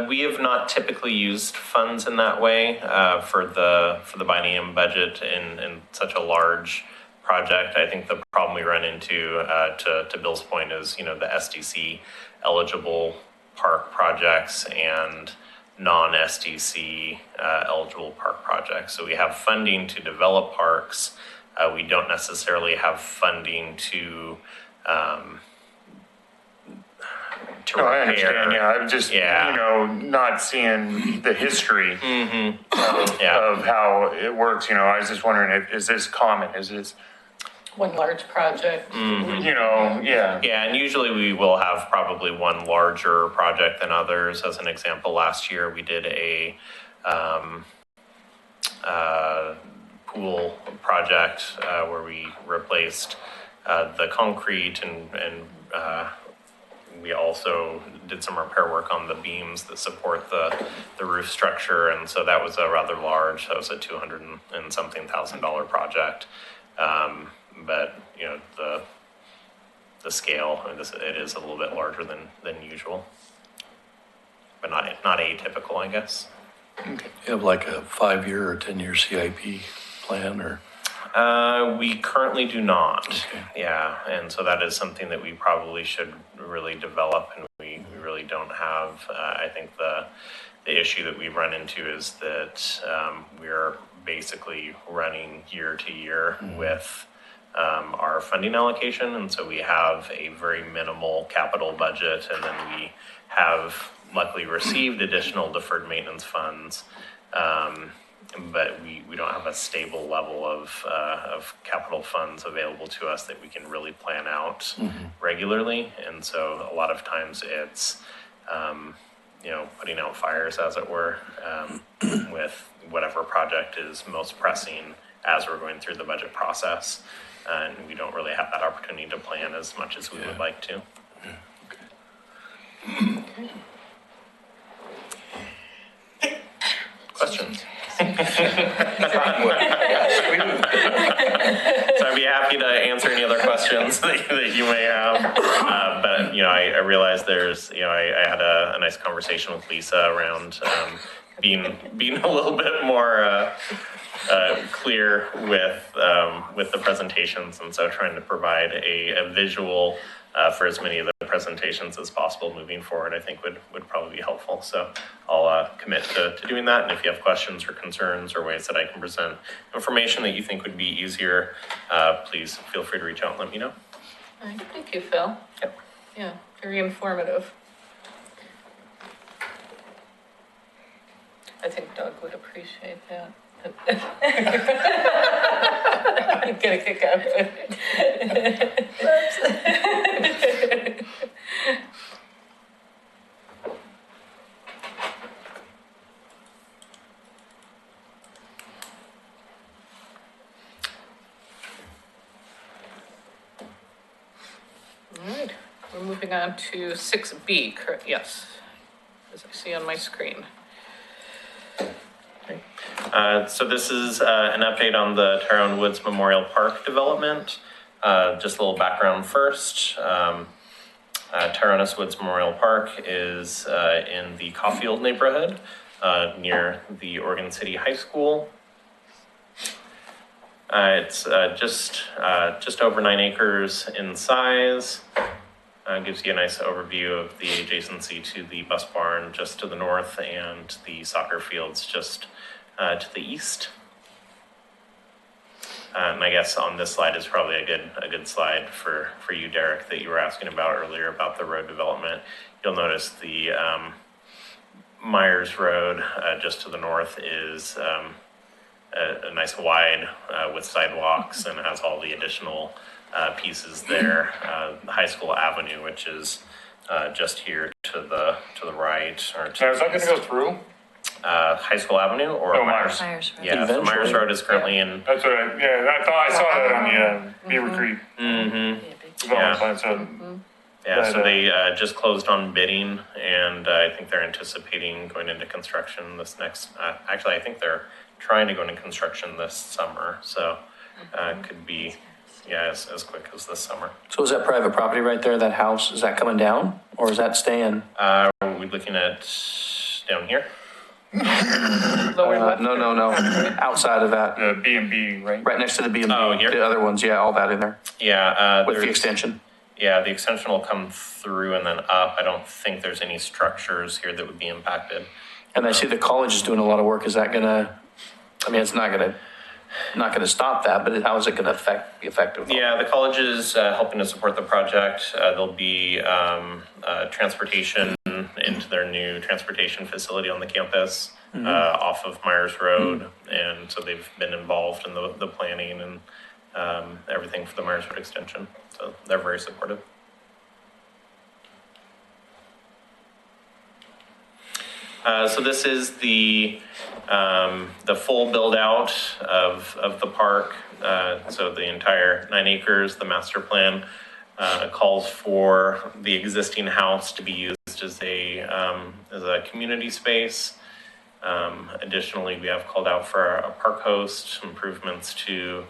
We have not typically used funds in that way for the biennium budget in such a large project. I think the problem we run into, to Bill's point, is the SDC eligible park projects and non-SDC eligible park projects. So we have funding to develop parks. We don't necessarily have funding to No, I repair. understand. Yeah, I'm just not seeing the history of how it works. I was just wondering, is this common? Is this One large project. yeah. Yeah, and usually we will have probably one larger project than others. As an example, last year we did a pool project where we replaced the concrete and we also did some repair work on the beams that support the roof structure, and so that was a rather large. That was a $200 and something thousand project. But you know, the scale, I mean, it is a little bit larger than usual, but not atypical, I guess. You have like a 5-year or 10-year CIP plan, or? We currently do not. Okay. Yeah, and so that is something that we probably should really develop, and we really don't have. I think the issue that we run into is that we're basically running year to year with our funding allocation, and so we have a very minimal capital budget, and then we have luckily received additional deferred maintenance funds. But we don't have a stable level of capital funds available to us that we can really plan out regularly. And so a lot of times it's, you know, putting out fires, as it were, with whatever project is most pressing as we're going through the budget process. And we don't really have that opportunity to plan as much as we would like to. Questions? So I'd be happy to answer any other questions that you may have. But, you know, I realize there's, you know, I had a nice conversation with Lisa around being a little bit more clear with the presentations. And so trying to provide a visual for as many of the presentations as possible moving forward, I think would probably be helpful. So I'll commit to doing that. And if you have questions or concerns or ways that I can present information that you think would be easier, please feel free to reach out and let me know. All right, thank you, Phil. Yep. Yeah, very informative. I think Doug would appreciate that. He'd get a kick out of it. All right, we're moving on to 6B, correct? Yes, as I see on my screen. So this is an update on the Tyrone Woods Memorial Park development. Just a little background first. Tyrone's Woods Memorial Park is in the Caulfield neighborhood near the Oregon City High School. It's just over 9 acres in size. Gives you a nice overview of the adjacency to the bus barn just to the north and the soccer fields just to the east. And I guess on this slide is probably a good slide for you, Derek, that you were asking about earlier about the road development. You'll notice the Myers Road just to the north is a nice wide with sidewalks and has all the additional pieces there. High School Avenue, which is just here to the right. Or to Now, is that going to go through? High School Avenue or No, Myers? Myers. Yeah, so Myers Road is currently in. That's what I thought I saw that on the Beaver Creek Mm-hmm. development plan. So Yeah, so But, they just closed on bidding, and I think they're anticipating going into construction this next. Actually, I think they're trying to go into construction this summer, so could be as quick as this summer. So is that private property right there, that house, is that coming down or is that staying? Are we looking at down here? Lower left. No, outside of that, the B&B, right? right next to the B&B. Oh, here? The other ones, yeah, all that in there Yeah, with the there's- extension. Yeah, the extension will come through and then up. I don't think there's any structures here that would be impacted. And I see the college is doing a lot of work. Is that gonna, I mean, it's not gonna stop that, but how is it gonna be effective? Yeah, the college is helping to support the project. There'll be transportation into their new transportation facility on the campus off of Myers Road. And so they've been involved in the planning and everything for the Myers Road extension. So they're very supportive. So this is the full build out of the park. So the entire 9 acres, the master plan calls for the existing house to be used as a community space. Additionally, we have called out for a park host, improvements to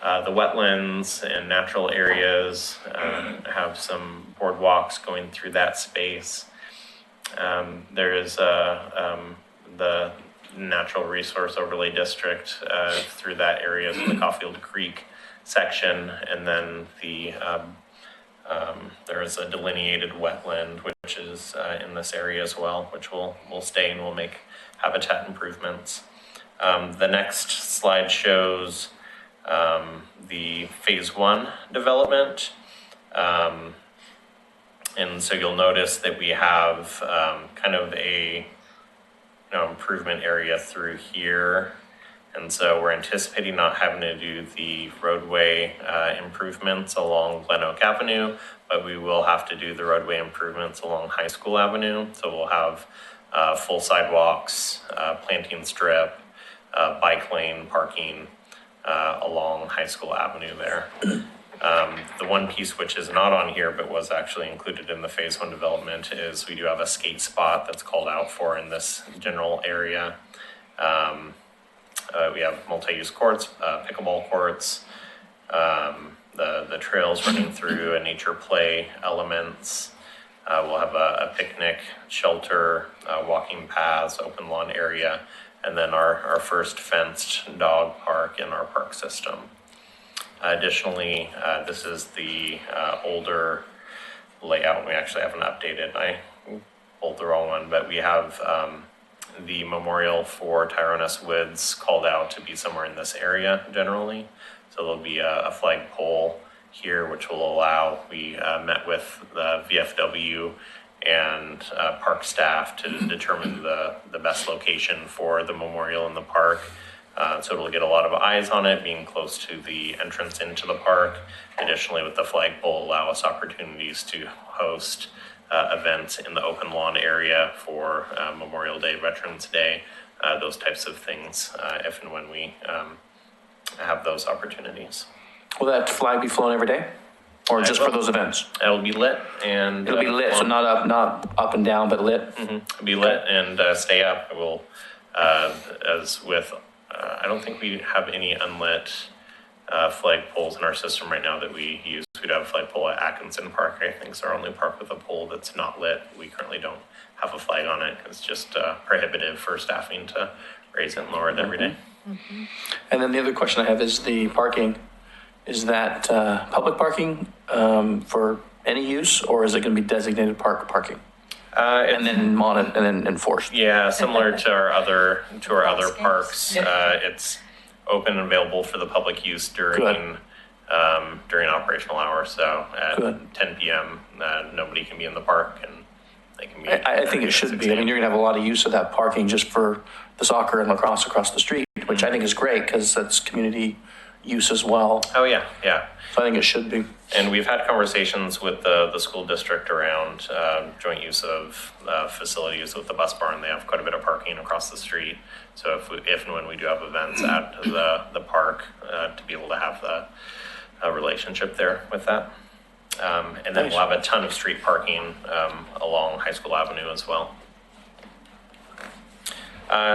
the wetlands and natural areas, have some boardwalks going through that space. There is the natural resource overlay district through that area, so the Caulfield Creek section, and then there is a delineated wetland which is in this area as well, which will stay and will make habitat improvements. The next slide shows the phase 1 development. And so you'll notice that we have kind of a improvement area through here. And so we're anticipating not having to do the roadway improvements along Glen Oak Avenue, but we will have to do the roadway improvements along High School Avenue. So we'll have full sidewalks, planting strip, bike lane parking along High School Avenue there. The one piece which is not on here but was actually included in the phase 1 development is we do have a skate spot that's called out for in this general area. We have multi-use courts, pickleball courts, the trails running through, and nature play elements. We'll have a picnic shelter, walking paths, open lawn area, and then our first fenced dog park in our park system. Additionally, this is the older layout. We actually haven't updated. I pulled the wrong one, but we have the memorial for Tyrone S. Woods called out to be somewhere in this area generally. So there'll be a flagpole here, which will allow, we met with the VFW and park staff to determine the best location for the memorial in the park. So it'll get a lot of eyes on it, being close to the entrance into the park. Additionally, with the flagpole, allow us opportunities to host events in the open lawn area for Memorial Day, Veterans Day, those types of things, if and when we have those opportunities. Will that flag be flown every day, or just for those events? It'll be lit and It'll be lit, so not up and down, but lit. It'll be lit and stay up. It will, as with, I don't think we have any unlit flag poles in our system right now that we use. We'd have a flag pole at Atkinson Park. I think it's our only park with a pole that's not lit. We currently don't have a flag on it. It's just prohibitive for staffing to raise it and lower it every day. And then the other question I have is the parking. Is that public parking for any use, or is it going to be designated parking? And then enforced? Yeah, similar to our other parks. It's open and available for the public use during operational hours. So at 10 p.m., nobody can be in the park, and they can be. I think it should be. I mean, you're going to have a lot of use of that parking just for the soccer and lacrosse across the street, which I think is great because that's community use as well. Oh yeah. So I think it should be. And we've had conversations with the school district around joint use of facilities with the bus barn. They have quite a bit of parking across the street. So if and when we do have events at the park, to be able to have a relationship there with that. And then we'll have a ton of street parking along High School Avenue as well.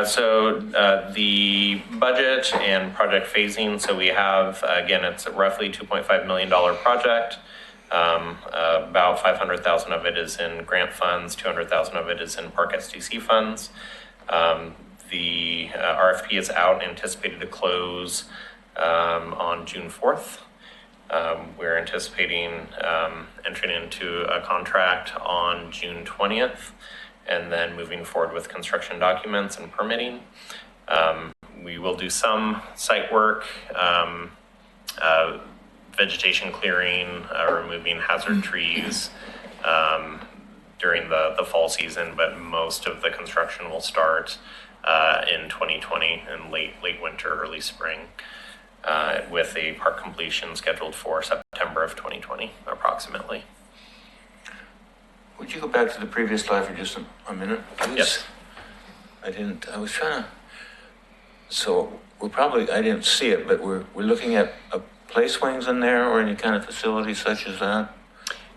So the budget and project phasing, so we have, again, it's a roughly $2.5 million project. About 500,000 of it is in grant funds, 200,000 of it is in Park SDC funds. The RFP is out, anticipated to close on June 4th. We're anticipating entering into a contract on June 20th. And then moving forward with construction documents and permitting. We will do some site work, vegetation clearing, removing hazard trees during the fall season, but most of the construction will start in 2020 in late winter, early spring, with a park completion scheduled for September of 2020, approximately. Would you go back to the previous slide for just a minute, please? Yes. I was trying to, so I didn't see it, but we're looking at play swings in there or any kind of facility such as that?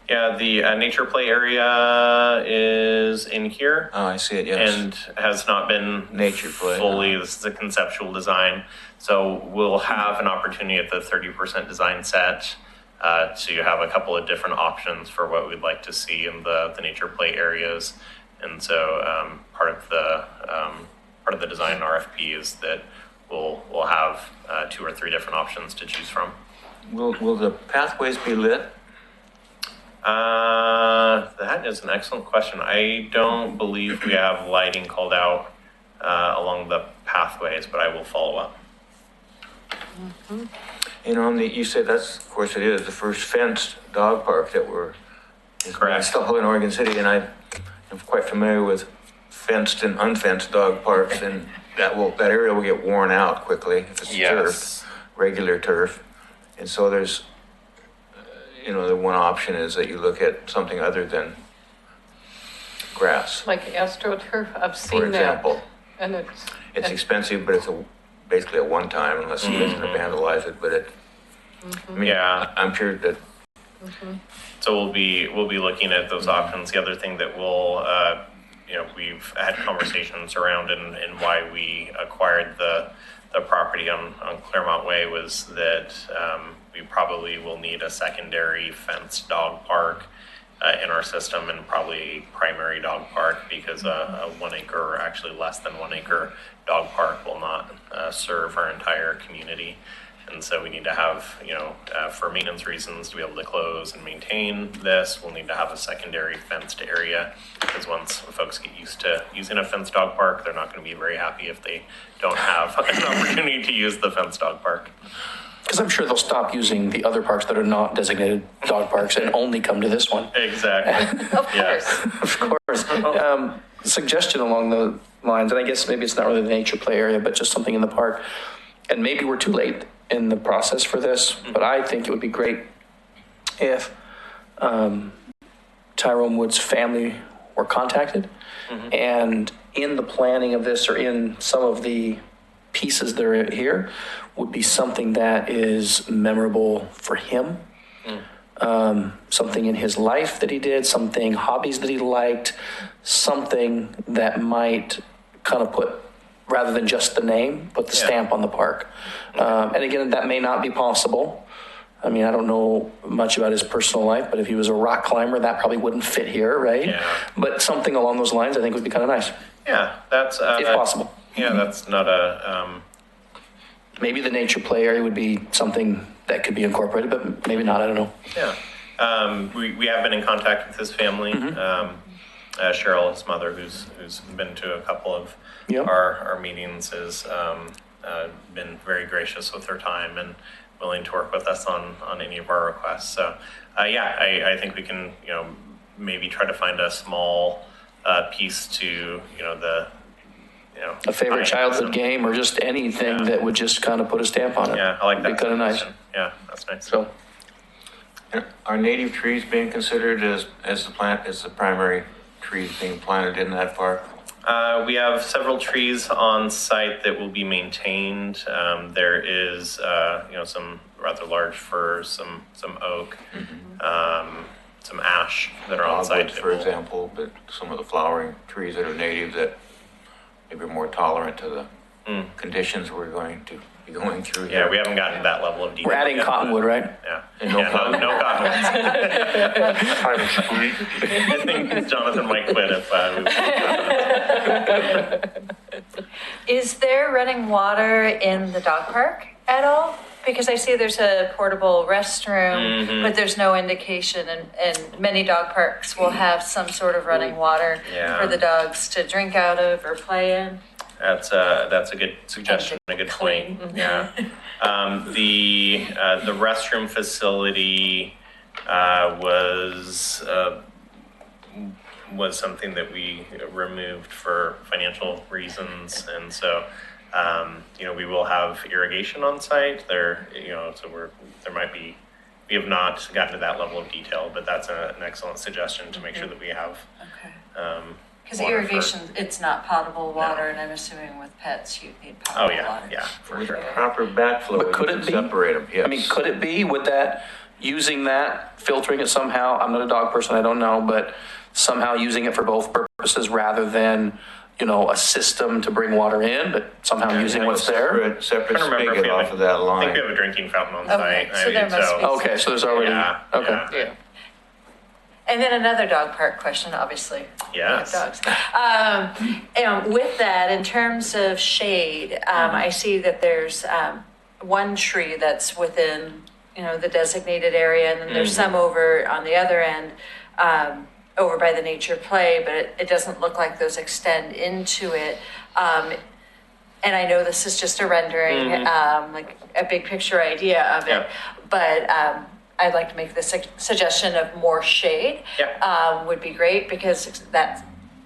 Yeah, the nature play area is in here. Oh, I see it, yes. And has not been Nature play. fully. This is a conceptual design, so we'll have an opportunity at the 30% design set to have a couple of different options for what we'd like to see in the nature play areas. And so part of the design RFP is that we'll have 2 or 3 different options to choose from. Will the pathways be lit? That is an excellent question. I don't believe we have lighting called out along the pathways, but I will follow up. And on the, you said that's, of course it is, the first fenced dog park that is Correct. installed in Oregon City, and I am quite familiar with fenced and unfenced dog parks, and that area will get worn out quickly if it's turf, regular turf. And so there's, the one option is that you look at something other than grass, Like AstroTurf, I've seen for example. that. And It's expensive, but it's basically a one-time unless somebody's going to vandalize it, but Yeah. I'm sure that So we'll be looking at those options. The other thing that we've had conversations around and why we acquired the property on Claremont Way was that we probably will need a secondary fenced dog park in our system, and probably primary dog park, because a 1 acre, or actually less than 1 acre dog park will not serve our entire community. And so we need to have, for maintenance reasons, to be able to close and maintain this, we'll need to have a secondary fenced area. Because once folks get used to using a fenced dog park, they're not going to be very happy if they don't have an opportunity to use the fenced dog park. Because I'm sure they'll stop using the other parks that are not designated dog parks and only come to this one. Exactly. of course. Of course. Suggestion along the lines, and I guess maybe it's not really the nature play area, but just something in the park. And maybe we're too late in the process for this, but I think it would be great if Tyrone Wood's family were contacted, and in the planning of this, or in some of the pieces that are here, would be something that is memorable for him. Something in his life that he did, hobbies that he liked, something that might kind of put, rather than just the name, put the stamp on the park. And again, that may not be possible. I mean, I don't know much about his personal life, but if he was a rock climber, that probably wouldn't fit here, right? Yeah. But something along those lines, I think, would be kind of nice, Yeah, that's if possible. Yeah, that's not a. Maybe the nature play area would be something that could be incorporated, but maybe not, I don't know. Yeah. We have been in contact with his family. Cheryl, his mother, who's been to a couple of our meetings, has been very gracious with her time and willing to work with us on any of our requests. So, I think we can, maybe try to find a small piece to, A favorite childhood game, or just anything that would just kind of put a stamp on it. Yeah, I like that. Be kind of nice. Yeah, that's nice. So, are native trees being considered as the primary trees being planted in that park? We have several trees on site that will be maintained. There is, some rather large firs, some oak, some ash that are on site. Dogwood, for example, but some of the flowering trees that are native that maybe are more tolerant to the conditions we're going to be going through here. Yeah, we haven't gotten to that level of detail. we're adding yet. cottonwood, right? Yeah. And no cottonwood. No cottonwoods. I think Jonathan might quit if we Is there running water in the dog park at all? Because I see there's a portable restroom, but there's no indication, and many dog parks will have some sort of running water for the dogs to drink out of or play in. That's a good suggestion, a good point. Yeah. The restroom facility was something that we removed for financial reasons, and so we will have irrigation on site there. So we have not gotten to that level of detail, but that's an excellent suggestion to make sure that we have. Because water irrigation, it's not potable water, and I'm assuming with pets you need potable water. Yeah, for With sure. proper backflow, But could you it can be? separate them, yes. I mean, could it be? Would that, using that, filtering it somehow. I'm not a dog person, I don't know, but somehow using it for both purposes rather than, you know, a system to bring water in, but somehow using what's there. Separate I don't remember if spigot we have off of that I think line. we have a drinking fountain on Okay, site. so there must be- Okay, so there's already, Yeah, okay. yeah. And then another dog park question, obviously. We have Yes. dogs. And with that, in terms of shade, I see that there's one tree that's within, you know, the designated area, and then there's some over on the other end, over by the nature play, but it doesn't look like those extend into it. And I know this is just a rendering, like a big picture idea of it, Yeah. but I'd like to make the suggestion of more shade. Yeah. Would be great because that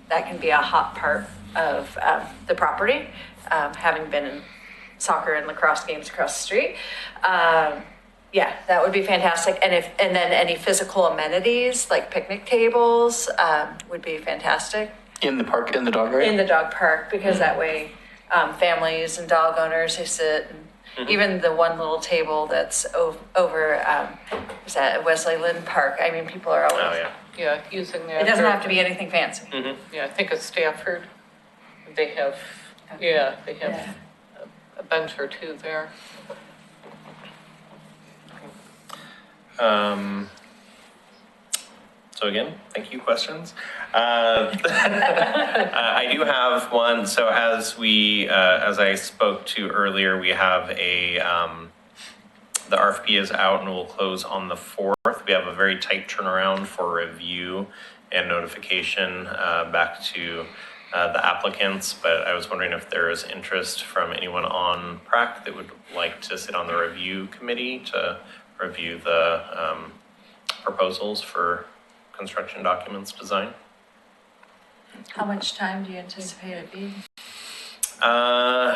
can be a hot part of the property, having been in soccer and lacrosse games across the street. Yeah, that would be fantastic. And then any physical amenities like picnic tables would be fantastic In the park, in the dog area? in the dog park, because that way families and dog owners, they sit, and even the one little table that's over is that Wesley Lynn Park. I mean, people are always, Oh, yeah. Yeah, using that. it doesn't have to be anything fancy. Yeah, I think at Stafford, they have, yeah, they have a bench or two there. So again, thank you, questions. I do have one. So as I spoke to earlier, we have the RFP is out and will close on the 4th. We have a very tight turnaround for review and notification back to the applicants, but I was wondering if there is interest from anyone on PrAC that would like to sit on the review committee to review the proposals for construction documents design. How much time do you anticipate it being? How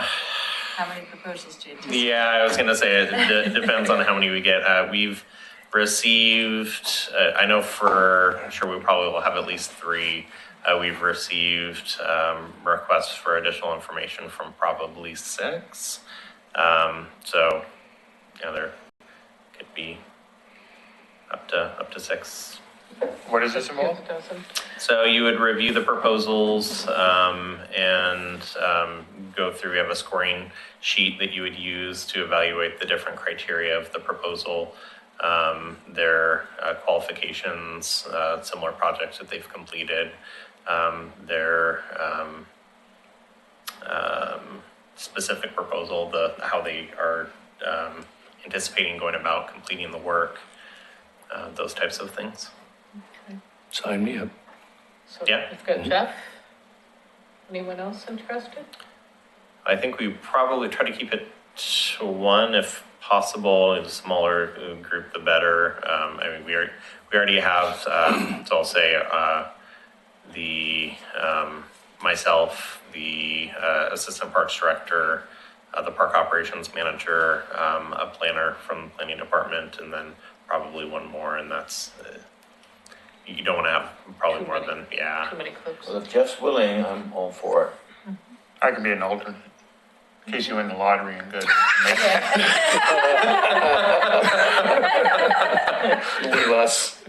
many proposals do you anticipate? Yeah, I was gonna say it depends on how many we get. We've received, I know for sure we probably will have at least 3. We've received requests for additional information from probably 6. So, yeah, there could be up to 6. What does this involve? Half a dozen. So you would review the proposals and go through, we have a scoring sheet that you would use to evaluate the different criteria of the proposal, their qualifications, similar projects that they've completed, their specific proposal, how they are anticipating going about completing the work, those types of things. Sign me up. So Yeah. we've got Jeff. Anyone else interested? I think we probably try to keep it to 1 if possible. The smaller group, the better. I mean, we already have, so I'll say, myself, the assistant parks director, the park operations manager, a planner from the planning department, and then probably 1 more, and that's, you don't want to have probably Too more many. than, yeah. Too many cooks. Well, if Jeff's willing, I'm all for it. I can be an alternate, in case you win the lottery and good. With us.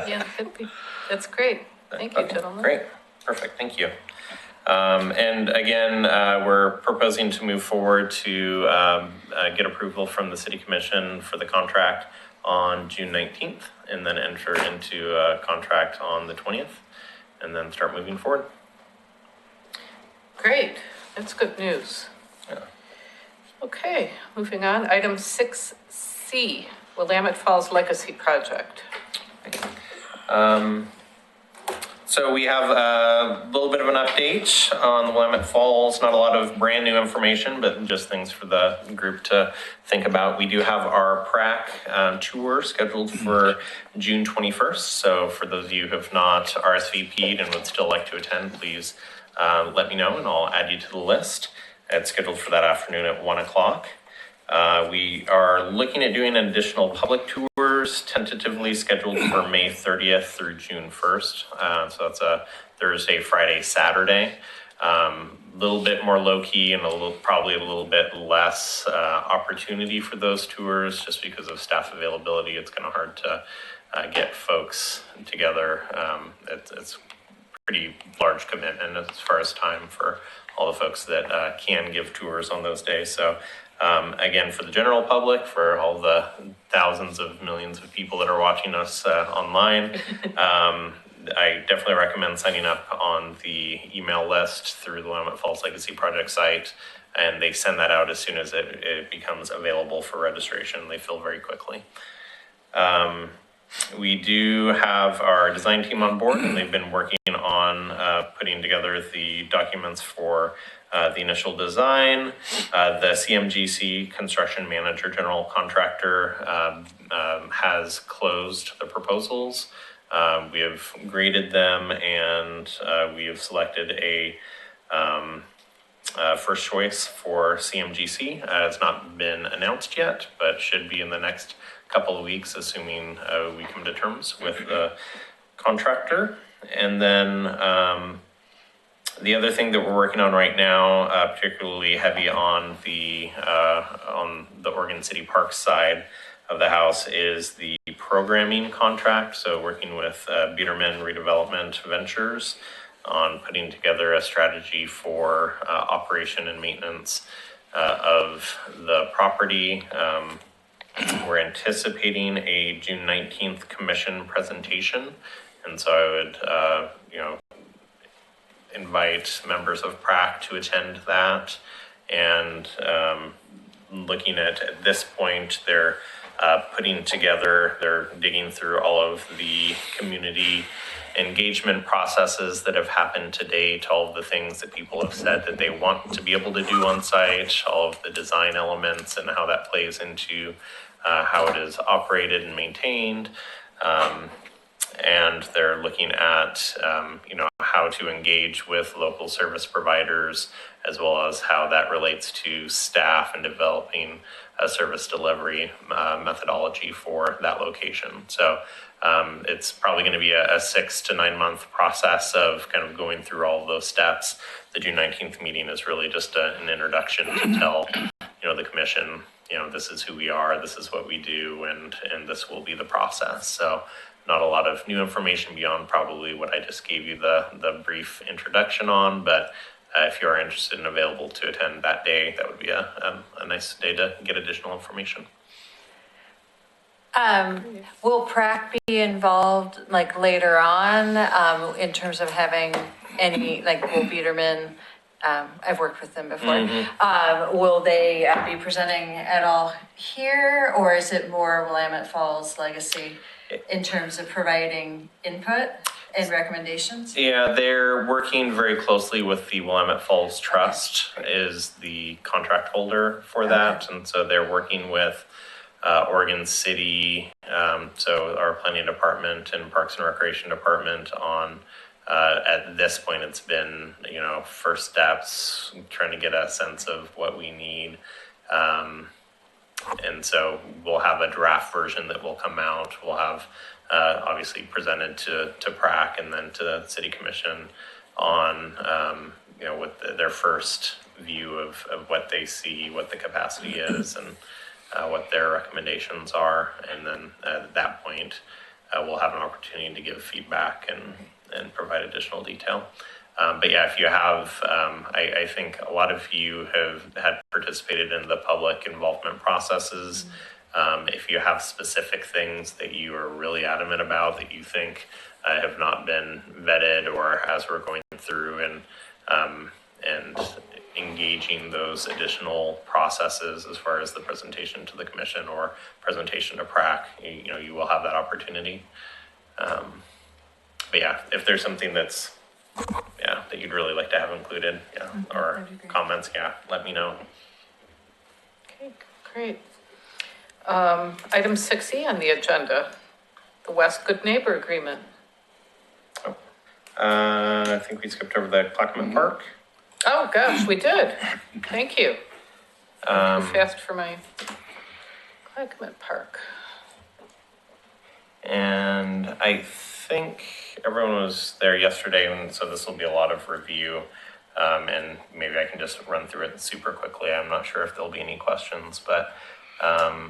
Yeah, could be. That's great. Thank you, Okay, gentlemen. Great, perfect, thank you. And again, we're proposing to move forward to get approval from the city commission for the contract on June 19th, and then enter into a contract on the 20th, and then start moving forward. Great, that's good news. Yeah. Okay, moving on, item 6C, Willamette Falls Legacy Project. So we have a little bit of an update on the Willamette Falls, not a lot of brand new information, but just things for the group to think about. We do have our PrAC tour scheduled for June 21st. So for those of you who have not RSVP'd and would still like to attend, please let me know and I'll add you to the list. It's scheduled for that afternoon at 1 o'clock. We are looking at doing additional public tours, tentatively scheduled for May 30th through June 1st. So that's a Thursday, Friday, Saturday. little bit more low key and probably a little bit less opportunity for those tours just because of staff availability. It's kind of hard to get folks together. It's pretty large commitment as far as time for all the folks that can give tours on those days. So again, for the general public, for all the thousands of millions of people that are watching us online, I definitely recommend signing up on the email list through the Willamette Falls Legacy Project site, and they send that out as soon as it becomes available for registration. They fill very quickly. We do have our design team on board, and they've been working on putting together the documents for the initial design. The CMGC construction manager, general contractor, has closed the proposals. We have graded them, and we have selected a first choice for CMGC. It's not been announced yet, but should be in the next couple of weeks, assuming we come to terms with the contractor. And then the other thing that we're working on right now, particularly heavy on the Oregon City Parks side of the house, is the programming contract. So working with Biederman Redevelopment Ventures on putting together a strategy for operation and maintenance of the property. We're anticipating a June 19th commission presentation. And so I would, invite members of PRAC to attend that. And looking at this point, they're they're digging through all of the community engagement processes that have happened to date, all of the things that people have said that they want to be able to do on site, all of the design elements and how that plays into how it is operated and maintained. And they're looking at, how to engage with local service providers, as well as how that relates to staff and developing a service delivery methodology for that location. So it's probably going to be a 6 to 9 month process of kind of going through all of those steps. The June 19th meeting is really just an introduction to tell, the commission, this is who we are, this is what we do, and this will be the process. So not a lot of new information beyond probably what I just gave you the brief introduction on, but if you are interested and available to attend that day, that would be a nice day to get additional information. Will PRAC be involved later on in terms of having any, Will Biederman, I've worked with them before. Will they be presenting at all here, or is it more Willamette Falls Legacy in terms of providing input and recommendations? Yeah, they're working very closely with the Willamette Falls Trust, is the contract holder for that. And so they're working with Oregon City, so our planning department and Parks and Recreation department on, at this point, it's been, first steps, trying to get a sense of what we need. And so we'll have a draft version that will come out. We'll have obviously presented to PRAC and then to the City Commission on, with their first view of what they see, what the capacity is, and what their recommendations are. And then at that point, we'll have an opportunity to give feedback and provide additional detail. But yeah, if you have, I think a lot of you have had participated in the public involvement processes. If you have specific things that you are really adamant about that you think have not been vetted, or as we're going through and engaging those additional processes as far as the presentation to the commission or presentation to PRAC, you will have that opportunity. But yeah, if there's something that you'd really like to have included, or comments, let me know. Okay, great. Item 6E on the agenda, the West Good Neighbor Agreement. I think we skipped over the Clackamas Park. Oh, gosh, we did. Thank you. Too fast for my Clackamas Park. And I think everyone was there yesterday, and so this will be a lot of review. And maybe I can just run through it super quickly. I'm not sure if there'll be any questions, but there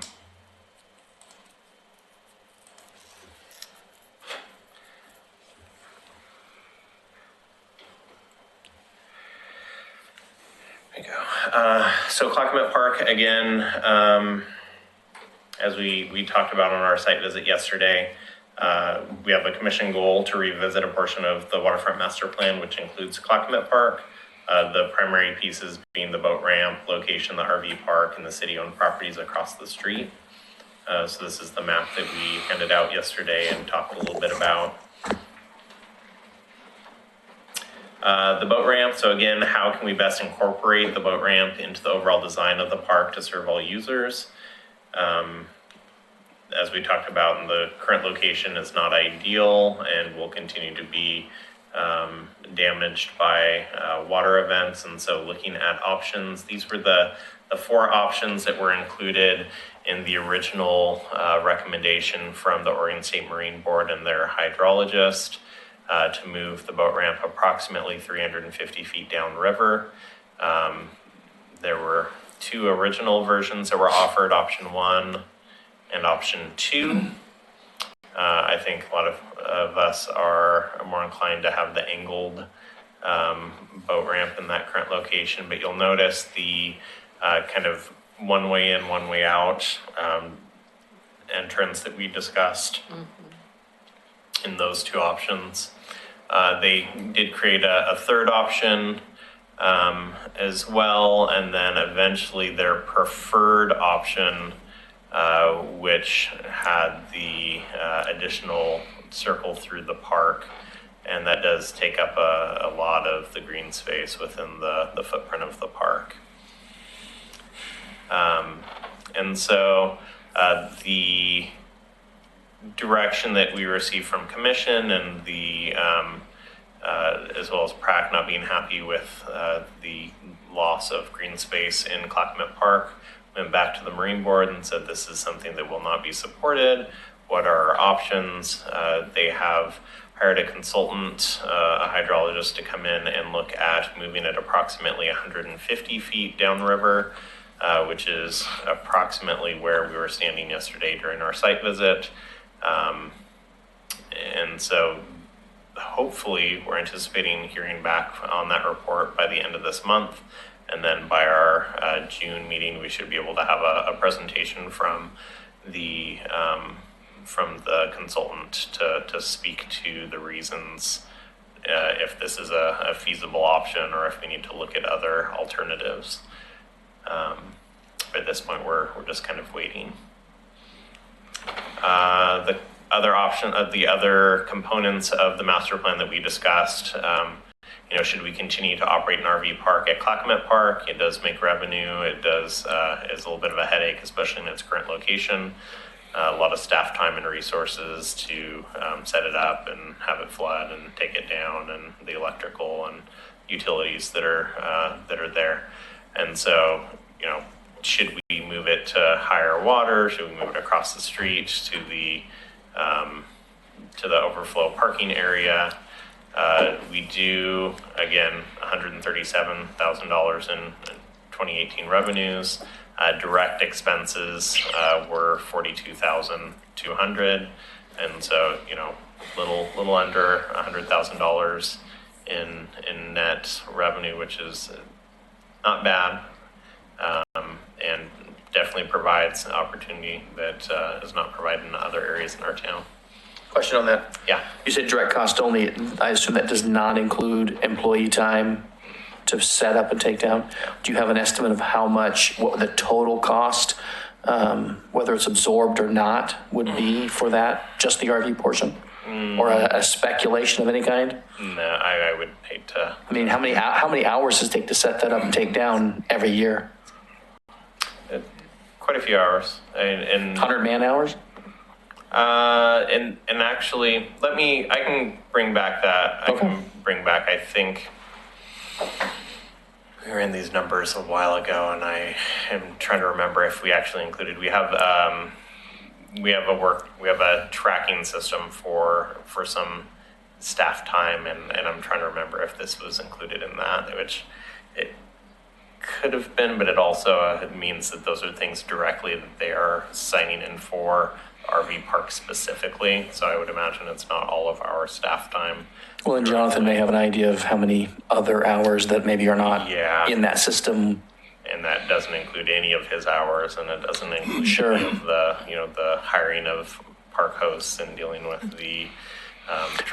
you go. So Clackamas Park, again, as we talked about on our site visit yesterday, we have a commission goal to revisit a portion of the waterfront master plan, which includes Clackamas Park. The primary pieces being the boat ramp, location, the RV park, and the city-owned properties across the street. So this is the map that we handed out yesterday and talked a little bit about. The boat ramp, so again, how can we best incorporate the boat ramp into the overall design of the park to serve all users? As we talked about, in the current location is not ideal and will continue to be damaged by water events. And so looking at options, these were the 4 options that were included in the original recommendation from the Oregon State Marine Board and their hydrologist to move the boat ramp approximately 350 feet downriver. There were 2 original versions that were offered, option 1 and option 2. I think a lot of us are more inclined to have the angled boat ramp in that current location, but you'll notice the kind of one way in, one way out entrance that we discussed in those 2 options. They did create a third option as well, and then eventually their preferred option, which had the additional circle through the park, and that does take up a lot of the green space within the footprint of the park. And so the direction that we received from Commission and the as well as PRAC not being happy with the loss of green space in Clackamas Park, went back to the Marine Board and said this is something that will not be supported. What are our options? They have hired a consultant, a hydrologist, to come in and look at moving it approximately 150 feet downriver, which is approximately where we were standing yesterday during our site visit. And so hopefully we're anticipating hearing back on that report by the end of this month. And then by our June meeting, we should be able to have a presentation from the consultant to speak to the reasons if this is a feasible option or if we need to look at other alternatives. At this point, we're just kind of waiting. The other option of the other components of the master plan that we discussed, should we continue to operate an RV park at Clackamas Park? It does make revenue. It does is a little bit of a headache, especially in its current location. A lot of staff time and resources to set it up and have it flood and take it down, and the electrical and utilities that are there. And so, should we move it to higher water? Should we move it across the street to the overflow parking area? We do, again, $137,000 in 2018 revenues. Direct expenses were $42,200, and so little under $100,000 in net revenue, which is not bad, and definitely provides an opportunity that is not provided in other areas in our town. Question on that. Yeah. You said direct cost only. I assume that does not include employee time to set up and take down. Do you have an estimate of what the total cost, whether it's absorbed or not, would be for that, just the RV portion? Or a speculation of any kind? No, I would hate to. I mean, how many hours does it take to set that up and take down every year? Quite a few hours. And 100 man hours? And actually, I can bring back that. Okay. I can bring back, I think, we were in these numbers a while ago, and I am trying to remember if we actually included. We have a tracking system for some staff time, and I'm trying to remember if this was included in that, which it could have been, but it also means that those are things directly that they are signing in for RV park specifically. So I would imagine it's not all of our staff time. Well, and Jonathan may have an idea of how many other hours that maybe are not Yeah. in that system. And that doesn't include any of his hours, and it doesn't include Sure. any of the, the hiring of park hosts and dealing with the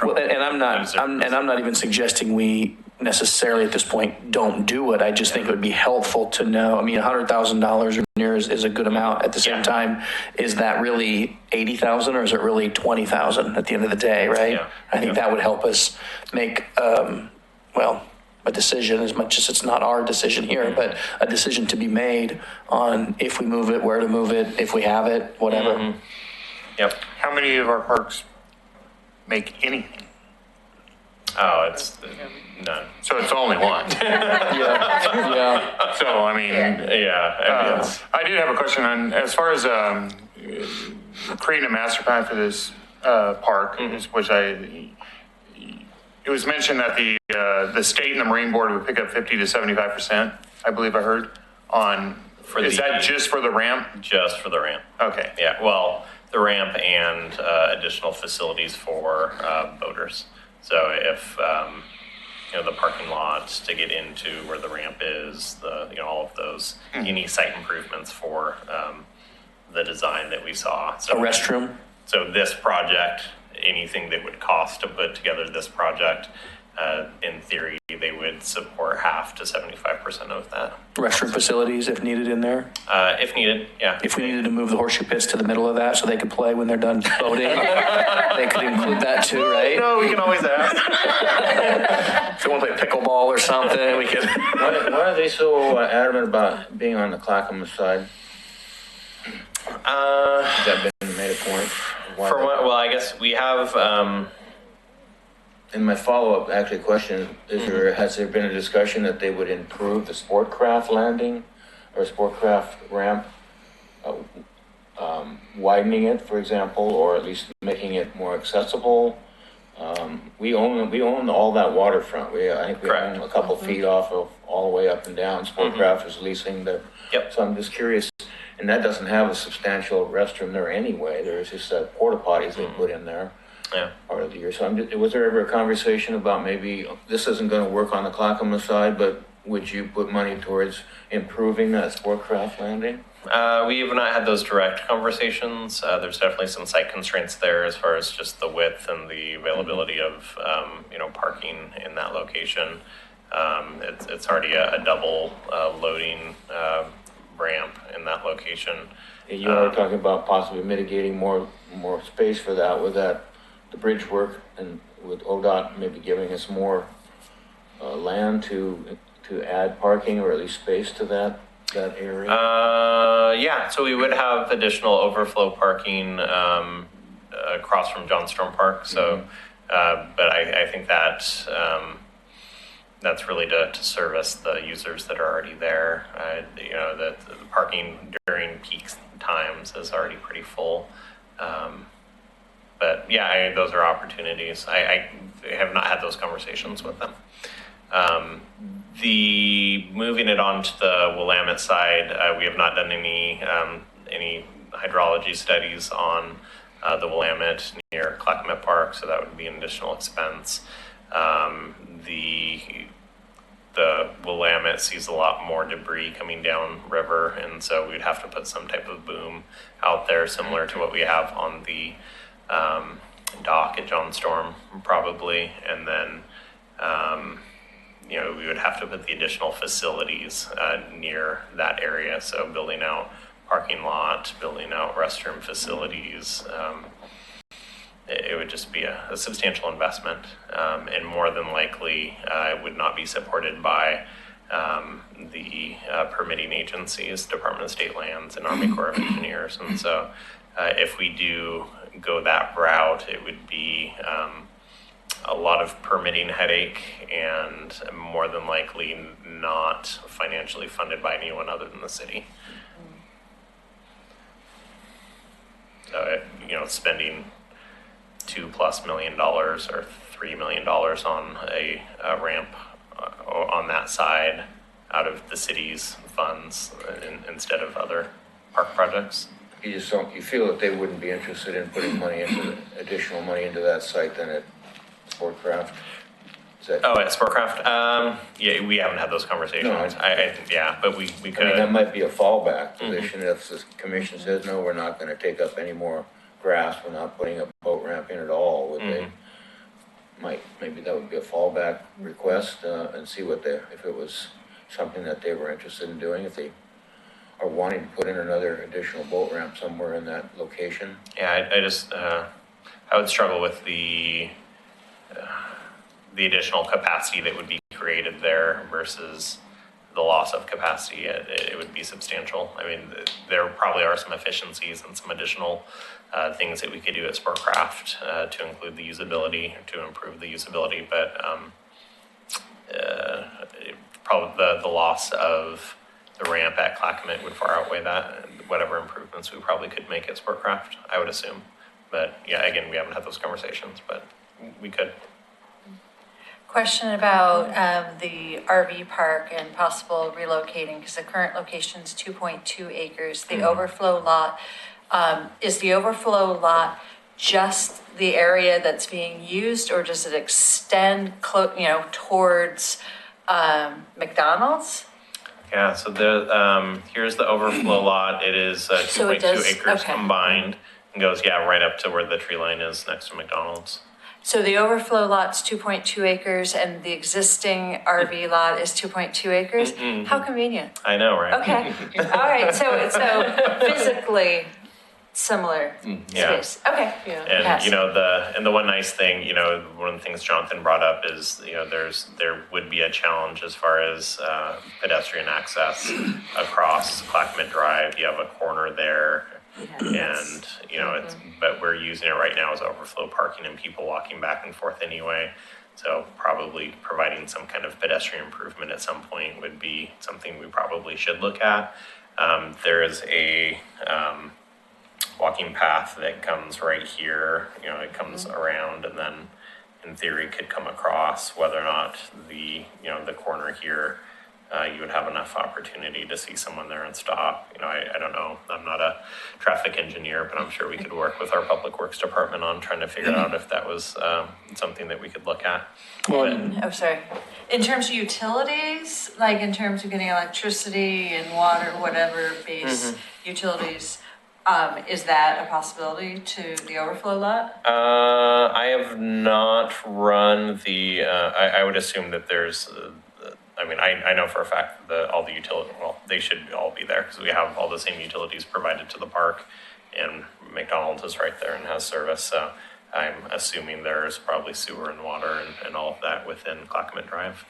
Well, and I'm not, users. I'm not even suggesting we necessarily at this point don't do it. I just think it would be helpful to know. I mean, $100,000 or near is a good amount. At the same Yeah. time, is that really 80,000 or is it really 20,000 at the end of the day, right? Yeah. I think that would help us make, a decision, as much as it's not our decision here, but a decision to be made on if we move it, where to move it, if we have it, whatever. Yep. How many of our parks make anything? Oh, it's none. So it's only one. Yeah. So, I mean, Yeah. I mean, it's, I did have a question on, as far as creating a master plan for this park, which it was mentioned that the state and the Marine Board would pick up 50 to 75%, I believe I heard, on, is that just for the ramp? just for the ramp. Okay. Yeah, well, the ramp and additional facilities for boaters. So if, the parking lots to get into where the ramp is, all of those, any site improvements for the design that we saw. A So, restroom? so this project, anything that would cost to put together this project, in theory, they would support half to 75% of that. Restroom facilities if needed in there? If needed, yeah. If we needed to move the horseshoe pits to the middle of that so they could play when they're done boating, they could include that too, right? No, we can always ask. If they want to play pickleball or something, we could. Why are they so adamant about being on the Clackamas side? Has that been made a point? Why For what, well, I guess we have, And my follow-up actually question is has there been a discussion that they would improve the sport craft landing or sport craft ramp, widening it, for example, or at least making it more accessible? We own all that waterfront. I think we Correct. own a couple feet off of all the way up and down. Sportcraft is leasing the. Yep. So I'm just curious, and that doesn't have a substantial restroom there anyway. There's just porta potties they put in there. yeah. Part of the year. So was there ever a conversation about maybe this isn't going to work on the Clackamas side, but would you put money towards improving that Sportcraft landing? We have not had those direct conversations. There's definitely some site constraints there as far as just the width and the availability of, parking in that location. It's already a double loading ramp in that location. You are talking about possibly mitigating more space for that with the bridge work and with ODOT maybe giving us more land to add parking or at least space to that area. Yeah, so we would have additional overflow parking across from John Storm Park. So, but I think that that's really to service the users that are already there. The parking during peak times is already pretty full. But yeah, those are opportunities. I have not had those conversations with them. The moving it on to the Willamette side, we have not done any hydrology studies on the Willamette near Clackamas Park, so that would be an additional expense. The Willamette sees a lot more debris coming down river, and so we'd have to put some type of boom out there, similar to what we have on the dock at John Storm, probably, and then we would have to put the additional facilities near that area. So building out parking lot, building out restroom facilities. It would just be a substantial investment, and more than likely it would not be supported by the permitting agencies, Department of State Lands and Army Corps of Engineers. And so if we do go that route, it would be a lot of permitting headache and more than likely not financially funded by anyone other than the city. So, spending $2+ million or $3 million on a ramp on that side out of the city's funds instead of other park projects. You just don't, you feel that they wouldn't be interested in putting additional money into that site than at Sportcraft? Is that? Oh, at Sportcraft? Yeah, we haven't had those conversations. No, yeah, but we I could. mean, that might be a fallback position if the commission says, no, we're not gonna take up any more grass, we're not putting a boat ramp in at all, would they? Maybe that would be a fallback request, and see if it was something that they were interested in doing, if they are wanting to put in another additional boat ramp somewhere in that location. Yeah, I just, I would struggle with the additional capacity that would be created there versus the loss of capacity. It would be substantial. I mean, there probably are some efficiencies and some additional things that we could do at Sportcraft to include the usability, to improve the usability, but probably the loss of the ramp at Clackamas would far outweigh that, and whatever improvements we probably could make at Sportcraft, I would assume. But yeah, again, we haven't had those conversations, but we could. Question about the RV park and possible relocating, because the current location is 2.2 acres. The overflow lot, is the overflow lot just the area that's being used, or does it extend towards McDonald's? Yeah, so here's the overflow lot. It is 2.2 acres okay. combined, and goes, right up to where the tree line is next to McDonald's. So the overflow lot's 2.2 acres and the existing RV lot is 2.2 acres? Mm-hmm. How convenient. I know, right? Okay. All right. So physically similar Yeah. space. Okay. Yeah. And Yes. the one nice thing, one of the things Jonathan brought up is there would be a challenge as far as pedestrian access across Clackamas Drive. You have a corner there, and it's but we're using it right now as overflow parking and people walking back and forth anyway. So probably providing some kind of pedestrian improvement at some point would be something we probably should look at. There is a walking path that comes right here, it comes around and then in theory could come across. Whether or not the corner here, you would have enough opportunity to see someone there and stop. I don't know. I'm not a traffic engineer, but I'm sure we could work with our public works department on trying to figure out if that was something that we could look at. Sorry. In terms of utilities, like in terms of getting electricity and water, whatever base utilities, is that a possibility to the overflow lot? I have not run I would assume that there's, I know for a fact that all the they should all be there because we have all the same utilities provided to the park, and McDonald's is right there and has service. So I'm assuming there's probably sewer and water and all of that within Clackamas Drive.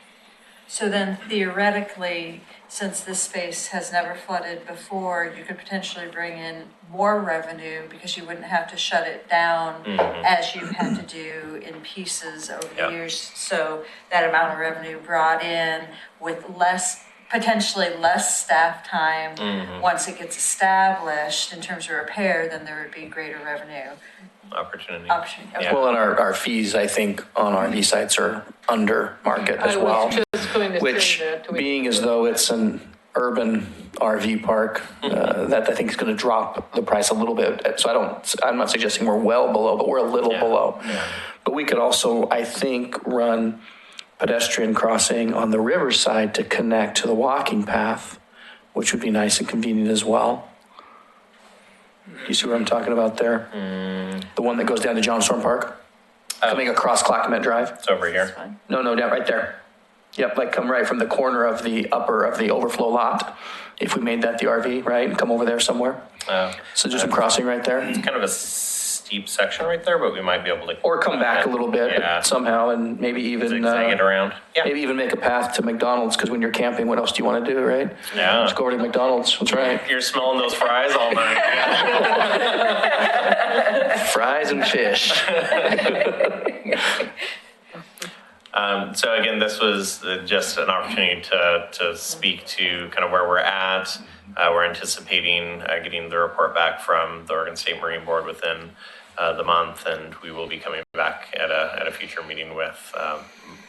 So then theoretically, since this space has never flooded before, you could potentially bring in more revenue because you wouldn't have to shut it down as you've had to do in pieces over the years. So that amount of revenue brought in with potentially less staff time. Once it gets established in terms of repair, then there would be greater revenue. Opportunity. Okay. Well, and our fees, I think, on RV sites are under market as well. I was just going to Which, say that. being as though it's an urban RV park, that I think is going to drop the price a little bit. So I'm not suggesting we're well below, but we're a little below. Yeah. But we could also, I think, run pedestrian crossing on the riverside to connect to the walking path, which would be nice and convenient as well. You see what I'm talking about there? The one that goes down to John Storm Park, coming across Clackamas Drive. It's over here. No, down right there. Yep, like come right from the corner of the upper of the overflow lot. If we made that the RV, right, and come over there somewhere. So just a crossing right there. It's kind of a steep section right there, but we might be able to. Or come back a little bit somehow, and maybe even zigzag it around. Yeah. Maybe even make a path to McDonald's, because when you're camping, what else do you want to do, right? Yeah. Just go over to McDonald's. That's right. You're smelling those fries all night. Fries and fish. So again, this was just an opportunity to speak to kind of where we're at. We're anticipating getting the report back from the Oregon State Marine Board within the month, and we will be coming back at a future meeting with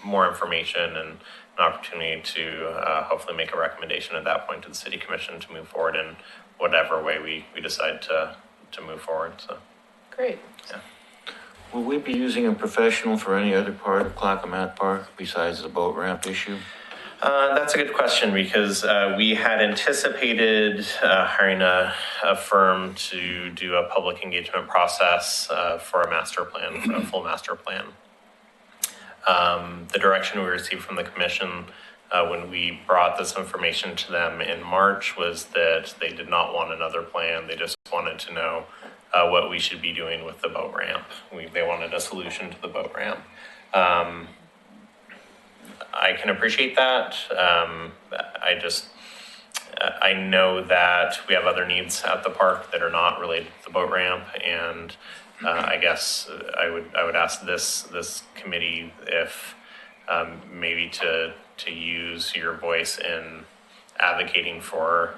more information and an opportunity to hopefully make a recommendation at that point to the City Commission to move forward in whatever way we decide to move forward. So, Great. yeah. Will we be using a professional for any other part of Clackamat Park besides the boat ramp issue? That's a good question, because we had anticipated hiring a firm to do a public engagement process for a master plan, for a full master plan. The direction we received from the commission when we brought this information to them in March was that they did not want another plan. They just wanted to know what we should be doing with the boat ramp. They wanted a solution to the boat ramp. I can appreciate that. I know that we have other needs at the park that are not related to the boat ramp, and I guess I would ask this committee if maybe to use your voice in advocating for,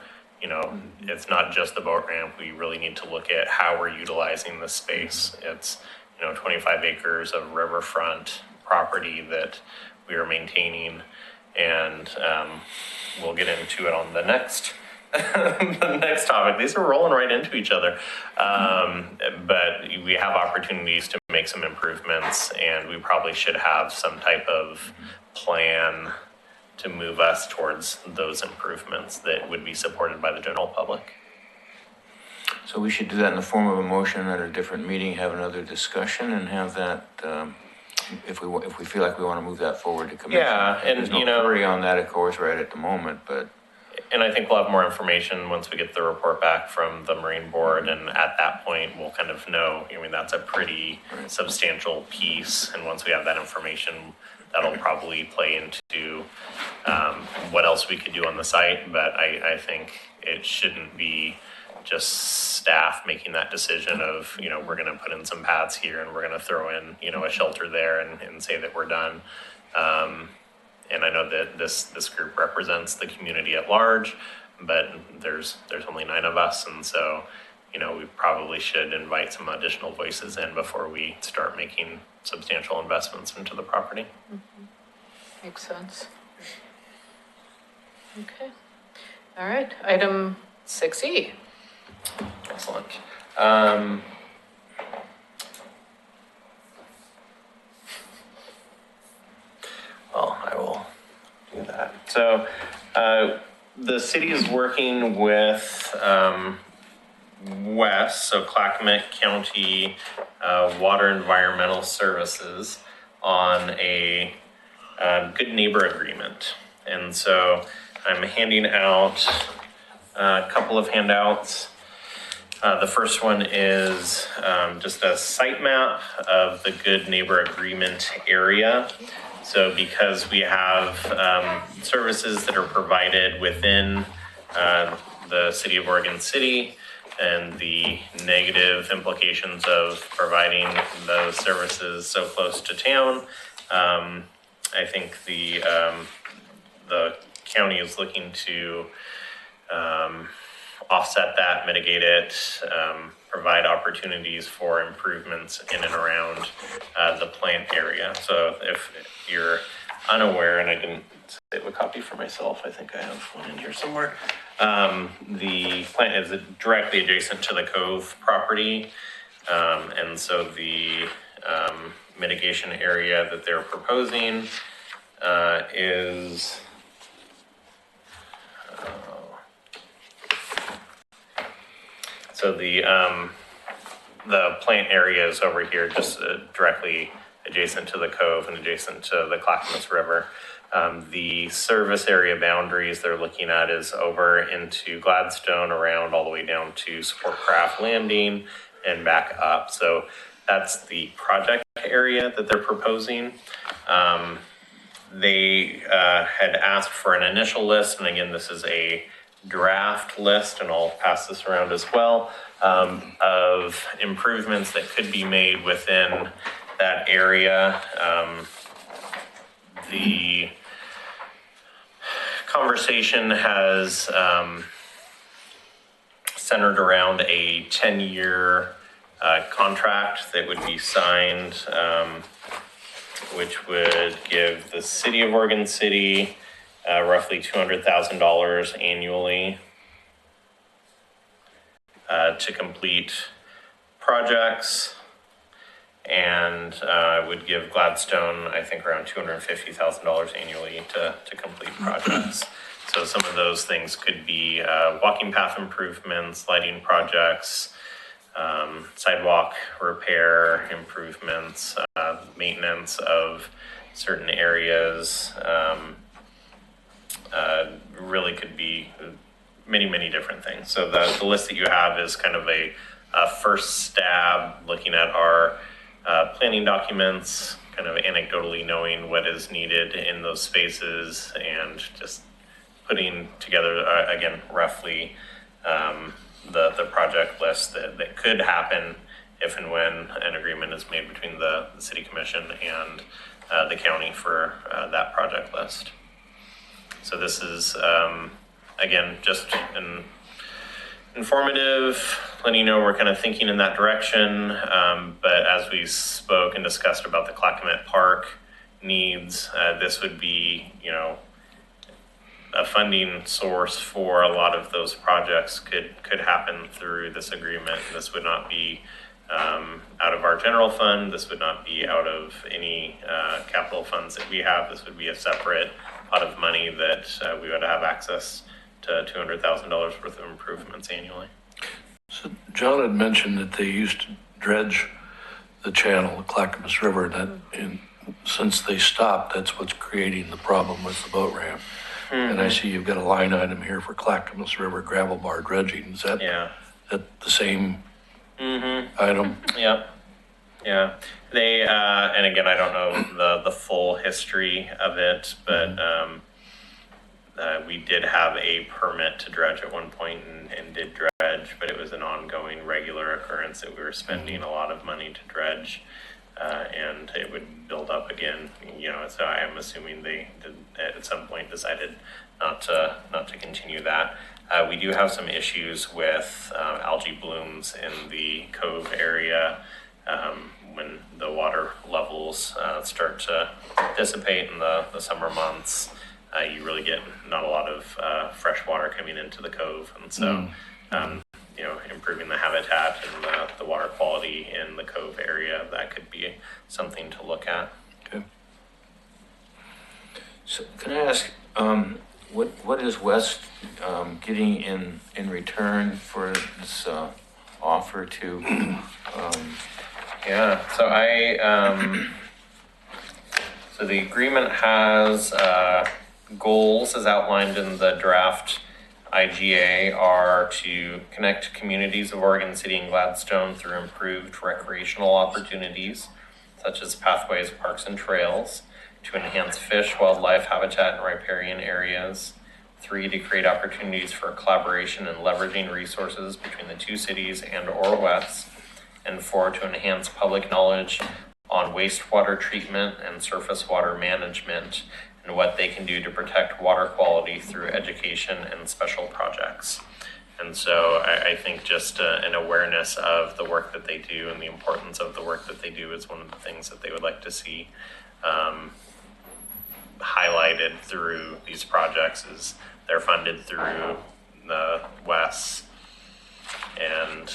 it's not just the boat ramp. We really need to look at how we're utilizing this space. It's 25 acres of riverfront property that we are maintaining, and we'll get into it on the next the next topic. These are rolling right into each other, but we have opportunities to make some improvements, and we probably should have some type of plan to move us towards those improvements that would be supported by the general public. So we should do that in the form of a motion at a different meeting, have another discussion, and have that, if we feel like we want to move that forward to commission. Yeah, and there's no hurry on that, of course, right at the moment, but. And I think we'll have more information once we get the report back from the Marine Board, and at that point, we'll kind of know, that's a pretty substantial piece, and once we have that information, that'll probably play into what else we could do on the site, but I think it shouldn't be just staff making that decision of, we're going to put in some paths here and we're going to throw in, a shelter there and say that we're done. And I know that this group represents the community at large, but there's only 9 of us. And so, we probably should invite some additional voices in before we start making substantial investments into the property. Mm-hmm. Makes sense. Okay. All right. Item 6E. Excellent. Well, I will do that. So the city is working with WES, so Clackamat County Water Environmental Services, on a good neighbor agreement. And so I'm handing out a couple of handouts. The first one is just a site map of the Good Neighbor Agreement area. So because we have services that are provided within the city of Oregon City and the negative implications of providing those services so close to town, I think the county is looking to offset that, mitigate it, provide opportunities for improvements in and around the plant area. So if you're unaware, and I didn't save a copy for myself, I think I have one in here somewhere. The plant is directly adjacent to the Cove property. And so the mitigation area that they're proposing is so the plant area is over here, just directly adjacent to the Cove and adjacent to the Clackamas River. The service area boundaries they're looking at is over into Gladstone, around all the way down to Sportcraft Landing and back up. So that's the project area that they're proposing. They had asked for an initial list, and again, this is a draft list, and I'll pass this around as well, of improvements that could be made within that area. The conversation has centered around a 10-year contract that would be signed, which would give the city of Oregon City roughly $200,000 annually to complete projects, and would give Gladstone, I think, around $250,000 annually to complete projects. So some of those things could be walking path improvements, lighting projects, sidewalk repair improvements, maintenance of certain areas. Really could be many different things. So the list that you have is kind of a first stab looking at our planning documents, kind of anecdotally knowing what is needed in those spaces, and just putting together, again, roughly the project list that could happen if and when an agreement is made between the city commission and the county for that project list. So this is, again, just an informative, letting you know we're kind of thinking in that direction. But as we spoke and discussed about the Clackamas Park needs, this would be, a funding source for a lot of those projects could happen through this agreement. This would not be out of our general fund. This would not be out of any capital funds that we have. This would be a separate pot of money that we would have access to $200,000 worth of improvements annually. So John had mentioned that they used to dredge the channel, the Clackamas River, and since they stopped, that's what's creating the problem with the boat ramp. And I see you've got a line item here for Clackamas River gravel bar dredging. Is that, that the same item? Yeah. They, and again, I don't know the full history of it, but we did have a permit to dredge at one point and did dredge, but it was an ongoing regular occurrence that we were spending a lot of money to dredge. And it would build up again, so I am assuming they did, at some point decided not to continue that. We do have some issues with algae blooms in the cove area. When the water levels start to dissipate in the summer months, you really get not a lot of fresh water coming into the cove. And so, improving the habitat and the water quality in the cove area, that could be something to look at. Okay. So can I ask, what is West getting in return for this offer to? So the agreement has goals as outlined in the draft IGA are to connect communities of Oregon City and Gladstone through improved recreational opportunities, such as pathways, parks, and trails, to enhance fish, wildlife, habitat, and riparian areas. 3, to create opportunities for collaboration and leveraging resources between the two cities and or West. And 4, to enhance public knowledge on wastewater treatment and surface water management, and what they can do to protect water quality through education and special projects. And so I think just an awareness of the work that they do and the importance of the work that they do is one of the things that they would like to see highlighted through these projects. Is they're funded through the WES, and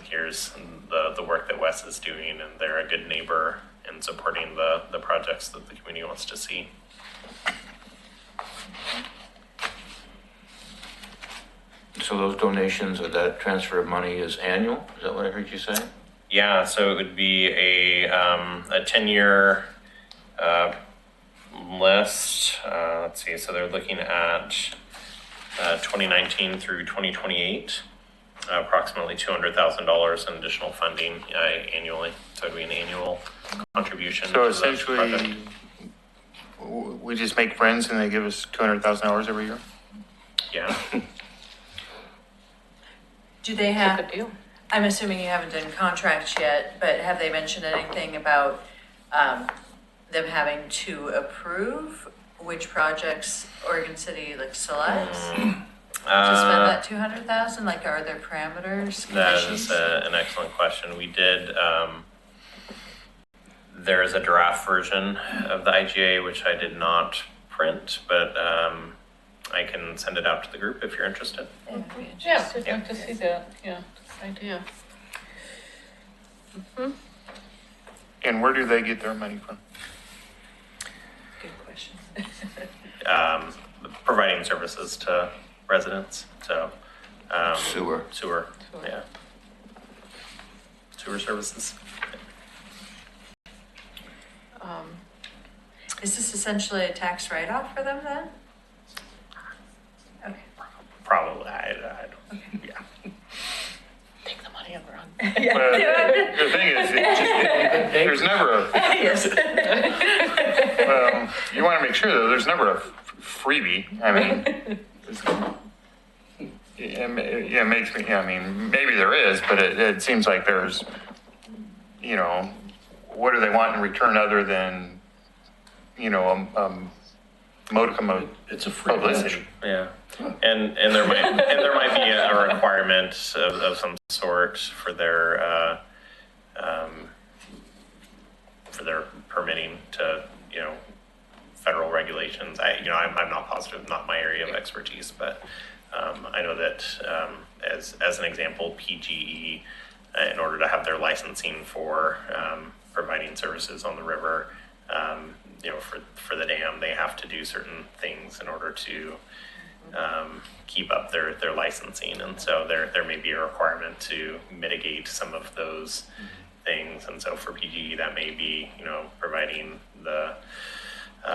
here's the work that WES is doing, and they're a good neighbor in supporting the projects that the community wants to see. So those donations or that transfer of money is annual? Is that what I heard you say? Yeah, so it would be a 10-year list. Let's see, so they're looking at 2019 through 2028, approximately $200,000 in additional funding annually. So it would be an annual contribution. So to essentially, the project. we just make friends and they give us $200,000 every year? Yeah. Do they It's a have, good deal. I'm assuming you haven't done contracts yet, but have they mentioned anything about them having to approve which projects Oregon City selects? spend that 200,000? Like, are there parameters, That conditions? is an excellent question. We did, there is a draft version of the IGA, which I did not print, but I can send it out to the group if you're interested. Yeah, it'd be Yeah, interesting. I'd like to see that, yeah, good idea. And where do they get their money from? Good question. Providing services to residents, so. Sewer. Sewer, yeah. Sewer services. Is this essentially a tax write-off for them then? Okay. Probably, I don't, yeah. Take the money and run. Well, the thing is, there's never a, well, you want to make sure that there's never a freebie. I mean, it makes me, I mean, maybe there is, but it seems like there's, you know, what do they want in return other than, you know, modicum of It's a free publicity? lunch. Yeah, and there might be a requirement of some sort for their permitting to, you know, federal regulations. I'm not positive, not my area of expertise, but I know that as an example, PGE, in order to have their licensing for providing services on the river, you know, for the dam, they have to do certain things in order to keep up their licensing, and so there may be a requirement to mitigate some of those things, and so for PGE that may be, you know, providing the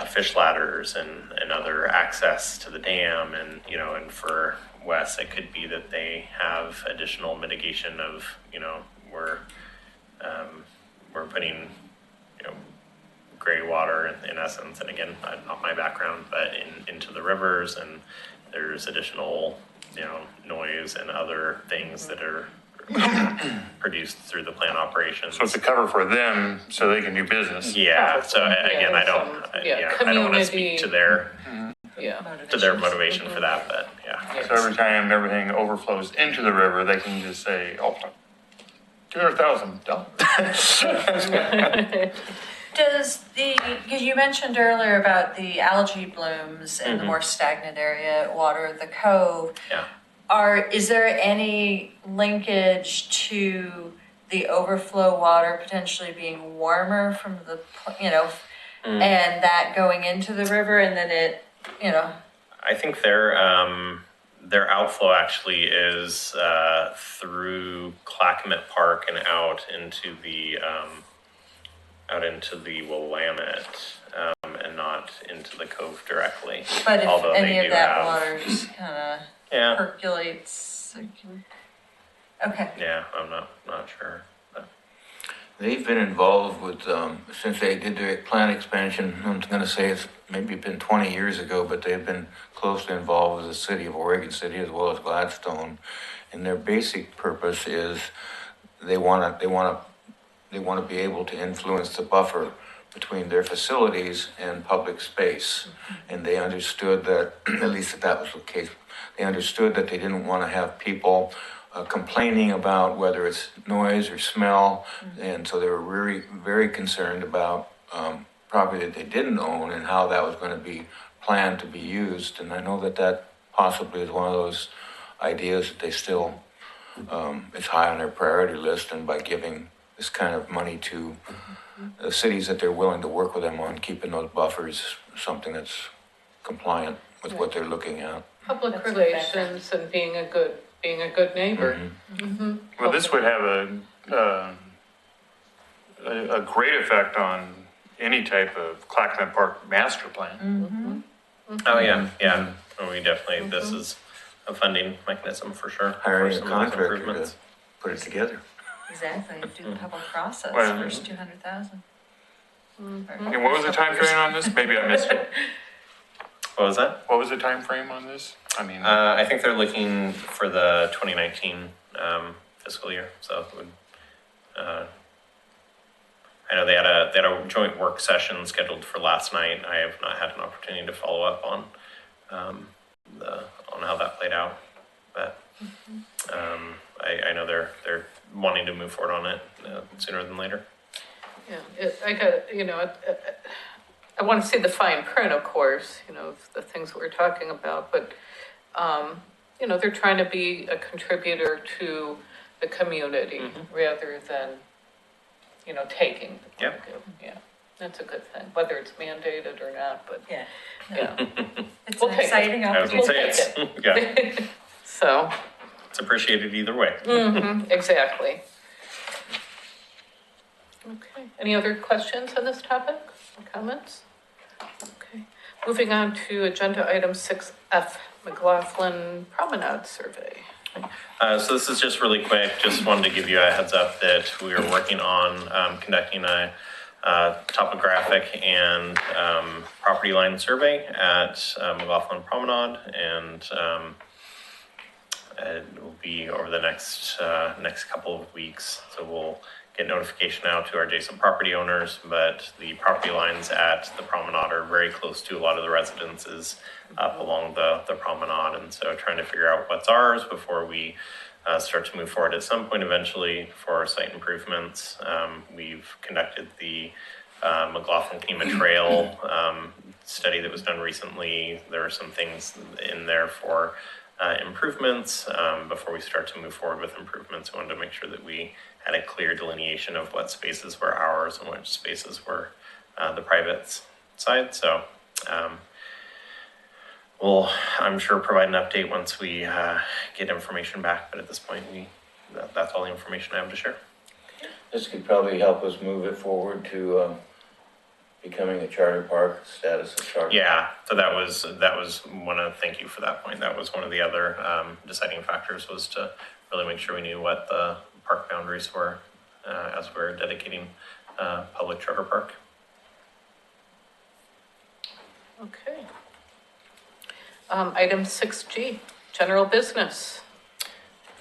fish ladders and other access to the dam, and you know, and for Wes it could be that they have additional mitigation of, you know, we're putting, you know, gray water in essence, and again, not my background, but into the rivers, and there's additional, you know, noise and other things that are produced through the plant operations. So it's a cover for them so they can do business. Yeah, so again, I don't, I don't want to speak to their motivation for that, but yeah. So every time everything overflows into the river, they can just say, oh, $200,000. Because you mentioned earlier about the algae blooms in the more stagnant area, water of the cove. Yeah. Is there any linkage to the overflow water potentially being warmer from the, you know, and that going into the river and then it, you know? I think their outflow actually is through Clackamas Park and out into the Willamette, and not into the cove directly. But if Although any they of do that have- water just kind of Yeah, percolates. Okay. yeah, I'm not sure. But They've been involved with, since they did their plant expansion, I'm going to say it's maybe been 20 years ago, but they've been closely involved with the city of Oregon City as well as Gladstone. And their basic purpose is they want to be able to influence the buffer between their facilities and public space. And they understood that, at least that was the case, they understood that they didn't want to have people complaining about whether it's noise or smell. And so they were really very concerned about property that they didn't own and how that was going to be planned to be used. And I know that possibly is one of those ideas that they still, it's high on their priority list. And by giving this kind of money to the cities that they're willing to work with them on keeping those buffers, something that's compliant with what they're looking at. Public relations and being a good neighbor. Well, this would have a great effect on any type of Clackamas Park master plan. Oh yeah, yeah. And we definitely this is a funding mechanism for sure. Hiring for a some of those contractor to improvements. put it together. Exactly. Do the public process Well, first 200,000. And what was the time frame on this? Maybe I missed it. What was that? What was the time frame on this? I mean, I think they're looking for the 2019 fiscal year. So it would, I know they had a joint work session scheduled for last night. I have not had an opportunity to follow up on how that played out. But I know they're wanting to move forward on it sooner than later. Yeah, I want to see the fine print, of course, the things that we're talking about, but, they're trying to be a contributor to the community rather than, taking. Yep. Yeah, that's a good thing, whether it's mandated or not, but, Yeah. yeah. It's We'll an take it. exciting I was gonna opportunity. say it's So, it's appreciated either way. exactly. Okay, any other questions on this topic or comments? Okay, moving on to agenda item 6F, McLaughlin Promenade Survey. So this is just really quick. Just wanted to give you a heads up that we are working on conducting a topographic and property line survey at McLaughlin Promenade, and it will be over the next couple of weeks. So we'll get notification out to our adjacent property owners, but the property lines at the promenade are very close to a lot of the residences up along the promenade, and so trying to figure out what's ours before we start to move forward at some point eventually for site improvements. We've conducted the McLaughlin Kenema Trail study that was done recently. There are some things in there for improvements. Before we start to move forward with improvements, we wanted to make sure that we had a clear delineation of what spaces were ours and which spaces were the private side. So we'll, I'm sure, provide an update once we get information back. But at this point, that's all the information I have to share. This could probably help us move it forward to becoming a charter park, status of charter. Yeah, so that was one of, thank you for that point. That was one of the other deciding factors, was to really make sure we knew what the park boundaries were as we're dedicating public charter park. Okay. Item 6G, general business.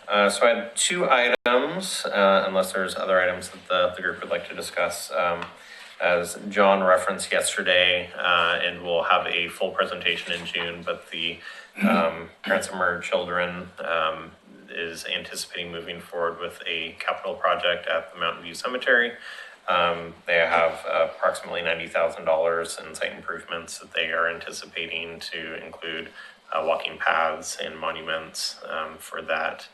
So I had two items, unless there's other items that the group would like to discuss. As John referenced yesterday, and we'll have a full presentation in June, but the Parents of Murdered Children is anticipating moving forward with a capital project at the Mountain View Cemetery. They have approximately $90,000 in site improvements that they are anticipating to include walking paths and monuments for that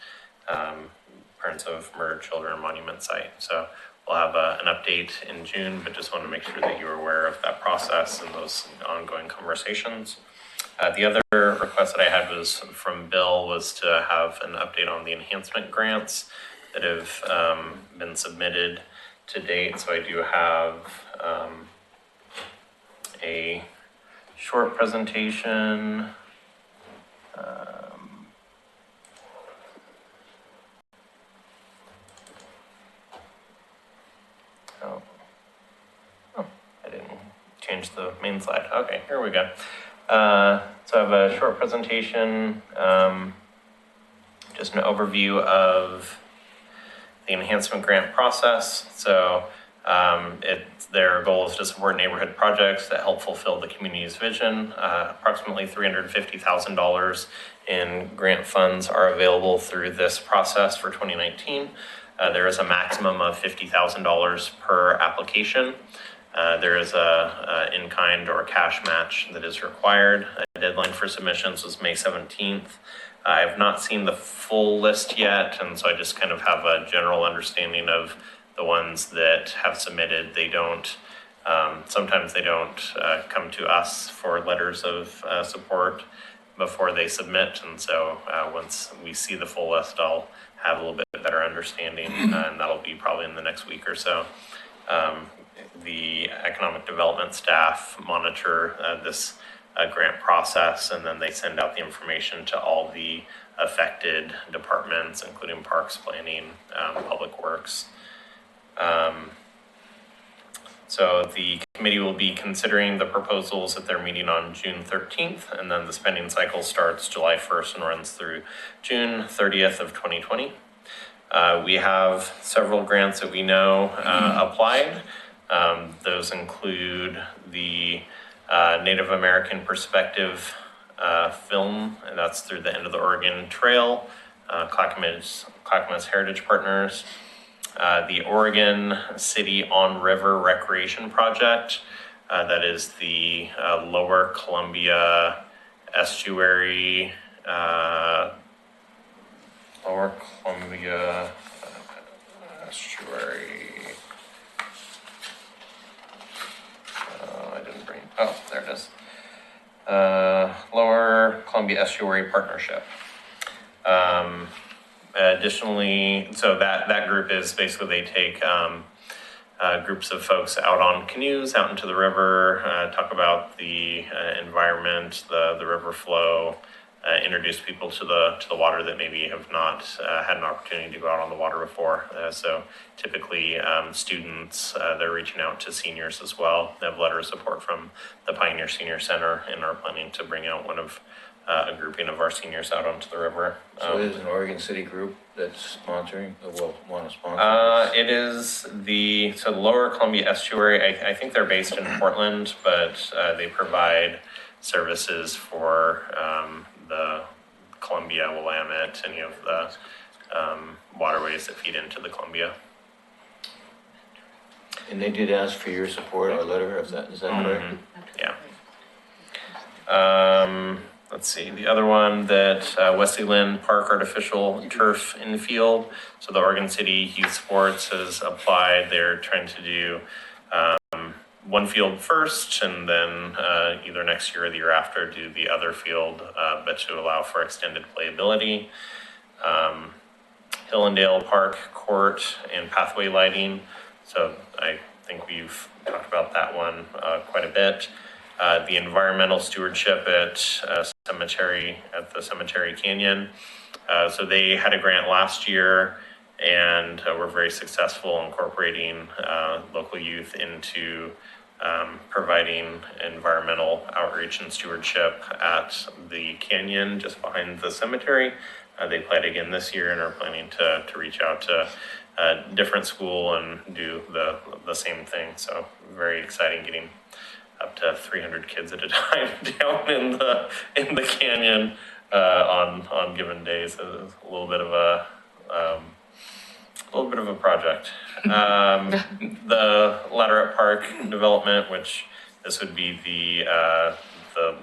Parents of Murdered Children monument site. So we'll have an update in June, but just want to make sure that you're aware of that process and those ongoing conversations. The other request that I had was from Bill, was to have an update on the enhancement grants that have been submitted to date. So I do have a short presentation. I didn't change the main slide. Okay, here we go. So I have a short presentation, just an overview of the enhancement grant process. So their goal is to support neighborhood projects that help fulfill the community's vision. Approximately $350,000 in grant funds are available through this process for 2019. There is a maximum of $50,000 per application. There is a in-kind or cash match that is required. A deadline for submissions was May 17th. I have not seen the full list yet, and so I just kind of have a general understanding of the ones that have submitted. They don't, sometimes they don't come to us for letters of support before they submit, and so once we see the full list, I'll have a little bit better understanding, and that'll be probably in the next week or so. The economic development staff monitor this grant process, and then they send out the information to all the affected departments, including Parks, Planning, Public Works. So the committee will be considering the proposals at their meeting on June 13th, and then the spending cycle starts July 1st and runs through June 30th of 2020. We have several grants that we know applied. Those include the Native American Perspective film, and that's through the End of the Oregon Trail, Clackamas Heritage Partners, the Oregon City on River Recreation Project, that is the Lower Columbia Estuary, I didn't bring, oh, there it is. Lower Columbia Estuary Partnership. Additionally, so that group is basically they take groups of folks out on canoes out into the river, talk about the environment, the river flow, introduce people to the water that maybe have not had an opportunity to go out on the water before. So typically students, they're reaching out to seniors as well. They have letter of support from the Pioneer Senior Center and are planning to bring out a grouping of our seniors out onto the river. So there's an Oregon City group that's sponsoring, will want to sponsor? It is the Lower Columbia Estuary. I think they're based in Portland, but they provide services for the Columbia, Willamette, any of the waterways that feed into the Columbia. And they did ask for your support or letter, is that correct? Yeah. Let's see, the other one that Wesley Lynn Park Artificial Turf Infield. So the Oregon City Youth Sports has applied. They're trying to do one field first, and then either next year or the year after do the other field, but to allow for extended playability. Hillendale Park Court and pathway lighting. So I think we've talked about that one quite a bit. The environmental stewardship at the Cemetery Canyon. So they had a grant last year and were very successful incorporating local youth into providing environmental outreach and stewardship at the canyon just behind the cemetery. They played again this year and are planning to reach out to a different school and do the same thing. So very exciting, getting up to 300 kids at a time down in the canyon on given days. It's a little bit of a project. The Ladderette Park development, which this would be the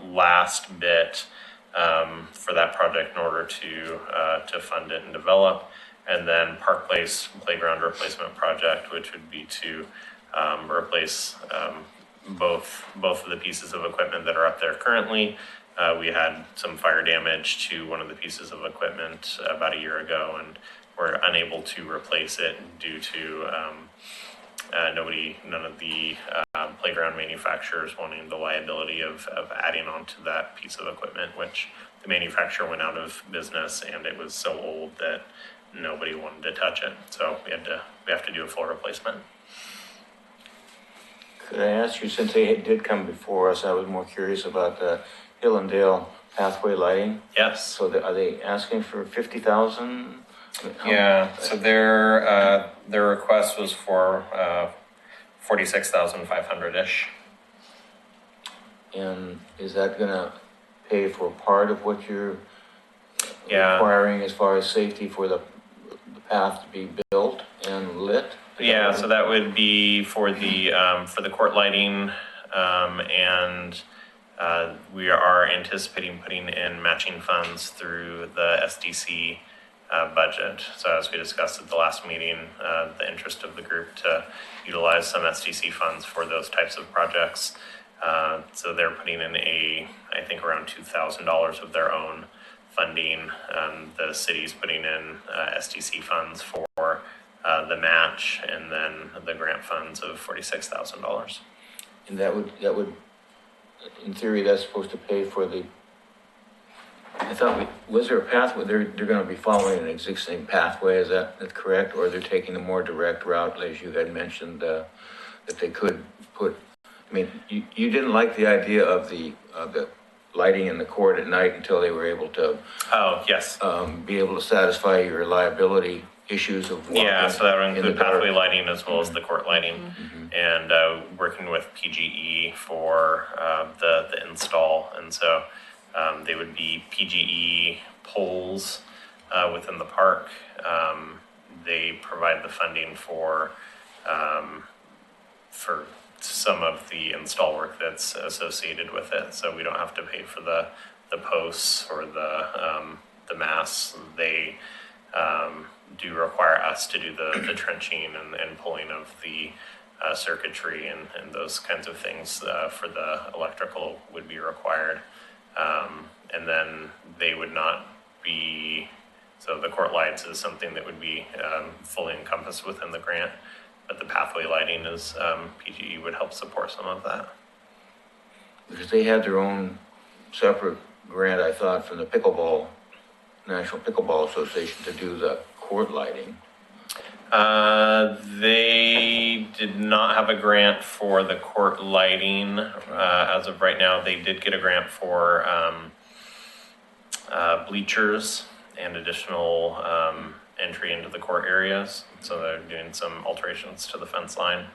last bit for that project in order to fund it and develop, and then Park Place Playground Replacement Project, which would be to replace both of the pieces of equipment that are up there currently. We had some fire damage to one of the pieces of equipment about a year ago, and were unable to replace it due to none of the playground manufacturers wanting the liability of adding on to that piece of equipment, which the manufacturer went out of business and it was so old that nobody wanted to touch it. So we have to do a full replacement. Could I ask you, since they did come before us, I was more curious about the Hillendale pathway lighting. Yes. So are they asking for 50,000? Yeah, so their request was for 46,500-ish. And is that gonna pay for part of what you're Yeah. requiring as far as safety for the path to be built and lit? Yeah, so that would be for the court lighting, and we are anticipating putting in matching funds through the SDC budget. So as we discussed at the last meeting, the interest of the group to utilize some SDC funds for those types of projects. So they're putting in I think around $2,000 of their own funding. The city's putting in SDC funds for the match, and then the grant funds of $46,000. And that would, in theory, that's supposed to pay for I thought, was there a pathway, they're gonna be following an existing pathway, is that correct? Or they're taking a more direct route, as you had mentioned, that they could put, I mean, you didn't like the idea of the lighting in the court at night until they were able to Oh, yes. be able to satisfy your liability issues of walking Yeah, so that would in the include dark. pathway lighting as well as the court lighting, and working with PGE for the install. And so They would be PGE poles within the park. They provide the funding for some of the install work that's associated with it. So we don't have to pay for the posts or the masts. They do require us to do the trenching and pulling of the circuitry and those kinds of things for the electrical would be required. And then they would not be, so the court lights is something that would be fully encompassed within the grant, but the pathway lighting is, PGE would help support some of that. Because they had their own separate grant, I thought, from the National Pickleball Association to do the court lighting. They did not have a grant for the court lighting as of right now. They did get a grant for bleachers and additional entry into the court areas. So they're doing some alterations to the fence line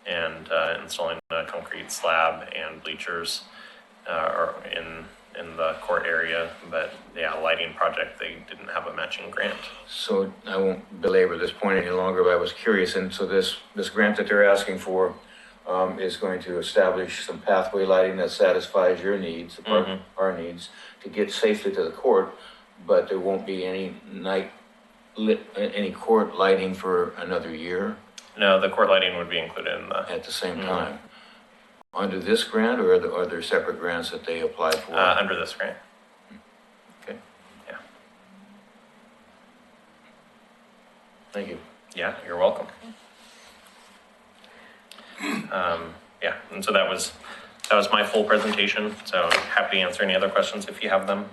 and installing a concrete slab and bleachers in the court area. But yeah, lighting project, they didn't have a matching grant. So I won't belabor this point any longer, but I was curious. And so this grant that they're asking for is going to establish some pathway lighting that satisfies your needs, our needs, to get safely to the court, but there won't be any any court lighting for another year? No, the court lighting would be included in the... At the same time? Under this grant, or are there separate grants that they apply for? Under this grant. Okay. Yeah. Thank you. Yeah, you're welcome. Yeah, and so that was my full presentation. So I'm happy to answer any other questions if you have them.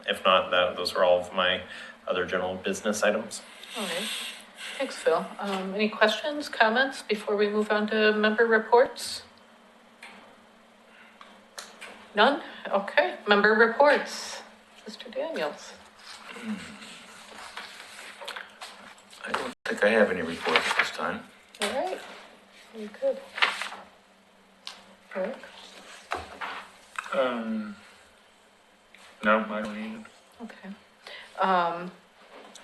If not, those are all of my other general business items. All right. Thanks, Phil. Any questions, comments before we move on to member reports? None? Okay. Member reports. Mr. Daniels. I don't think I have any reports this time. All right. Very good. Eric? No, I don't need it. Okay.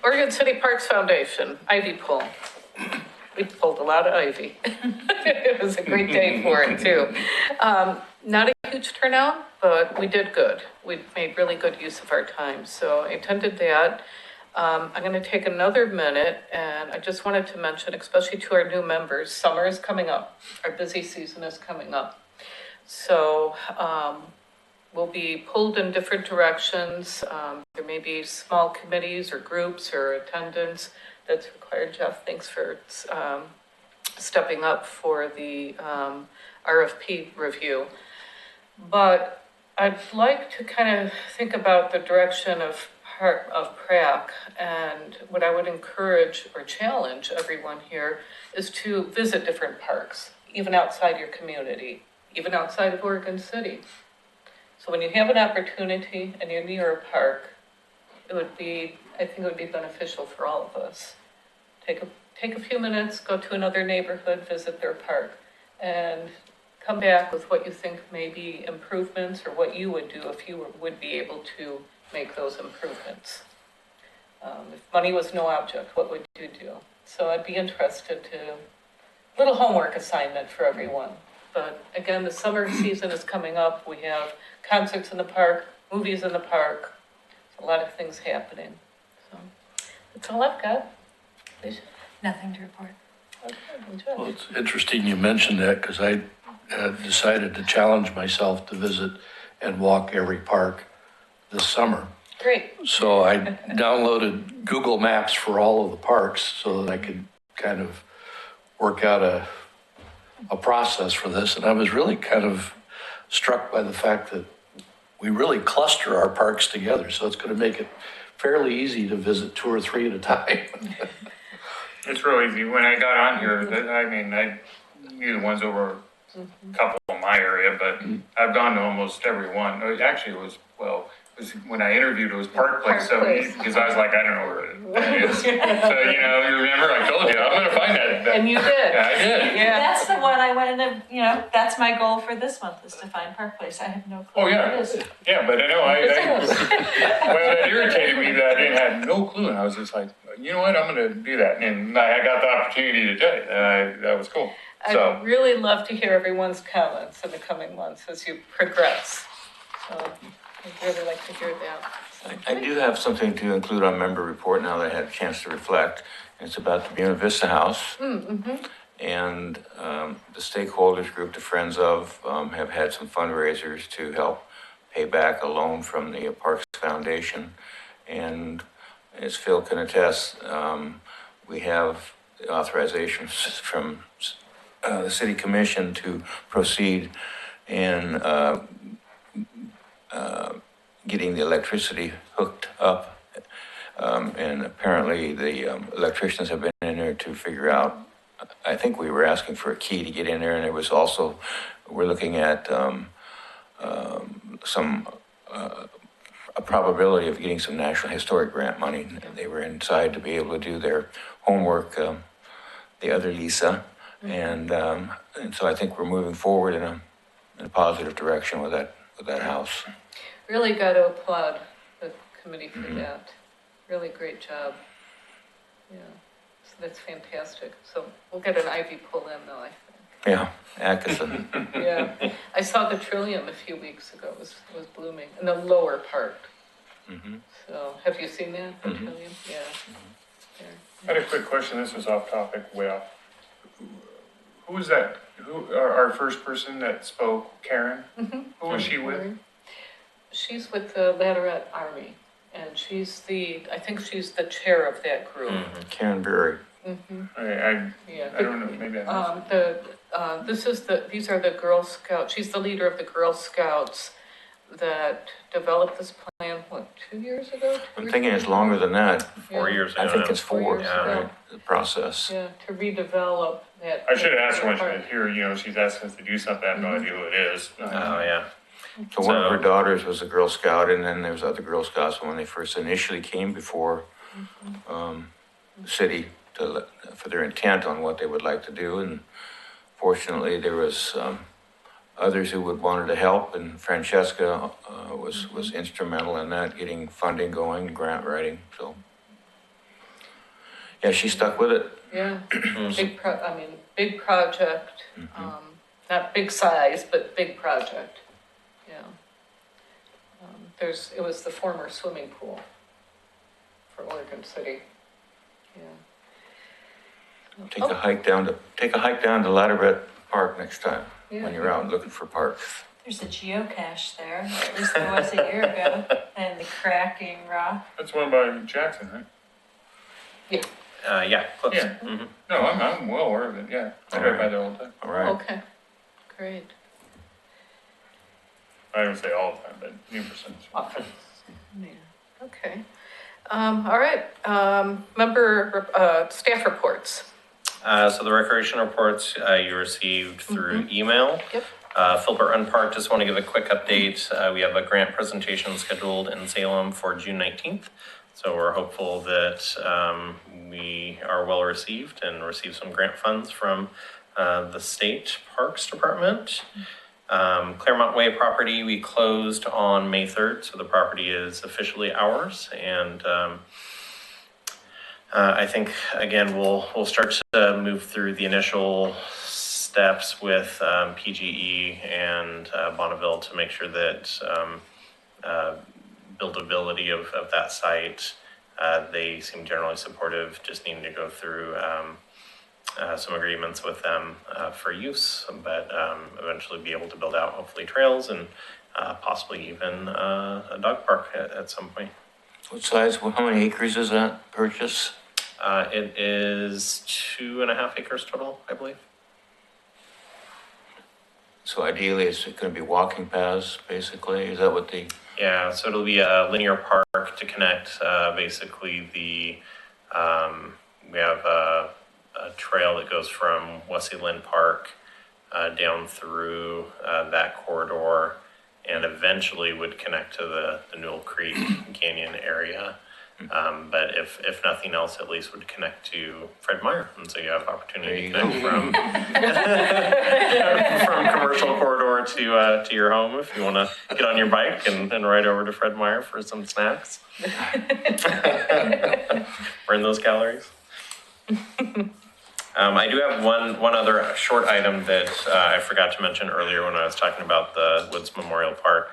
Oregon City Parks Foundation, Ivy Pull. We pulled a lot of ivy. It was a great day for it too. Not a huge turnout, but we did good. We made really good use of our time. So I attended that. I'm going to take another minute, and I just wanted to mention, especially to our new members, summer is coming up. Our busy season is coming up. So we'll be pulled in different directions. There may be small committees or groups or attendance that's required. Jeff, thanks for stepping up for the RFP review. But I'd like to kind of think about the direction of PrAC, and what I would encourage or challenge everyone here is to visit different parks, even outside your community, even outside of Oregon City. So when you have an opportunity and you're near a park, I think it would be beneficial for all of us. Take a few minutes, go to another neighborhood, visit their park, and come back with what you think may be improvements or what you would do if you would be able to make those improvements. If money was no object, what would you do? So I'd be interested to, little homework assignment for everyone. But again, the summer season is coming up. We have concerts in the park, movies in the park, a lot of things happening. So that's all I've got. Please. Nothing to report. Okay, enjoy. Well, it's interesting you mentioned that because I decided to challenge myself to visit and walk every park this summer. Great. So I downloaded Google Maps for all of the parks so that I could kind of work out a process for this. And I was really kind of struck by the fact that we really cluster our parks together. So it's going to make it fairly easy to visit 2 or 3 at a time. It's real easy. When I got on here, I knew the ones over a couple in my area, but I've gone to almost every one. Actually, it was when I interviewed, it was Park Place. So, because I was like, I don't know where it is. So, you remember I told you, I'm going to find that And you did. Yeah, I did. Yeah. That's the one I wanted to, that's my goal for this month is to find Park Place. I have no clue Oh, what yeah. it is. Yeah, but I know, well, that irritated me that I didn't have no clue, and I was just like, you know what, I'm gonna do that, and I got the opportunity to tell you, and that was cool. So, I'd really love to hear everyone's comments in the coming months as you progress. So I'd really like to hear that. So, I do have something to include on member report now that I had a chance to reflect. It's about the Buena Vista House. And the stakeholders group, the Friends of, have had some fundraisers to help pay back a loan from the Parks Foundation. And as Phil can attest, we have authorizations from the City Commission to proceed in getting the electricity hooked up. And apparently the electricians have been in there to figure out, I think we were asking for a key to get in there, and it was also, we're looking at a probability of getting some National Historic Grant money. They were inside to be able to do their homework, the other Lisa. And so I think we're moving forward in a positive direction with that house. really got to applaud the committee for that. Really great job. Yeah, so that's fantastic. So we'll get an Ivy pull in though, I think. Yeah, Atkinson. Yeah, I saw the Trillium a few weeks ago. It was blooming in the lower part. So have you seen that, the Trillium? Yeah. There. I had a quick question, this was off topic, way off. Who was that, our first person that spoke, Karen? Who was she with? She's with the Laterette Army, and I think she's the chair of that group. Karen Berry. Yeah. I don't know, maybe I missed it. These are the Girl Scouts. She's the leader of the Girl Scouts that developed this plan, 2 years ago? I'm thinking it's longer than that. 4 years ago. I think it's 4, years ago. right, the process. Yeah, to redevelop that. I should have asked her when she part. was here, she's asking us to do something, I have no idea who it is. Oh, yeah. So one of her daughters was a Girl Scout, and then there was other Girl Scouts when they first initially came before the city for their intent on what they would like to do. And fortunately, there was others who would wanted to help, and Francesca was instrumental in that, getting funding going, grant writing. So yeah, she stuck with it. Yeah, big project, not big size, but big project, yeah. It was the former swimming pool for Oregon City, yeah. Take a hike down to Laterette Park next time when you're out looking for parks. There's a geocache there, or at least there was a year ago, and the cracking rock. That's one by Jackson, right? Yeah, close. Yeah. No, I'm well aware of it, yeah. I drive by there all the time. All right. Okay, great. I don't say all the time, but numerous times. Often. Yeah, okay. All right, staff reports. So the recreation reports you received through email. Yep. Filbert Run Park, just want to give a quick update. We have a grant presentation scheduled in Salem for June 19th. So we're hopeful that we are well received and receive some grant funds from the state parks department. Claremont Way property, we closed on May 3rd, so the property is officially ours. And I think, again, we'll start to move through the initial steps with PGE and Bonneville to make sure that buildability of that site, they seem generally supportive, just needing to go through some agreements with them for use, but eventually be able to build out hopefully trails and possibly even a dog park at some point. What size, how many acres is that purchase? It is 2.5 acres total, I believe. So ideally, it's going to be walking paths, basically? Is that what the... Yeah, so it'll be a linear park to connect basically we have a trail that goes from Wesley Lynn Park down through that corridor and eventually would connect to the Newell Creek Canyon area. But if nothing else, at least would connect to Fred Meyer. And so you have opportunity to There you connect from commercial corridor to your home if you want to get on your bike and ride over to Fred Meyer for some snacks. Burn those calories. I do have one other short item that I forgot to mention earlier when I was talking about the Woods Memorial Park.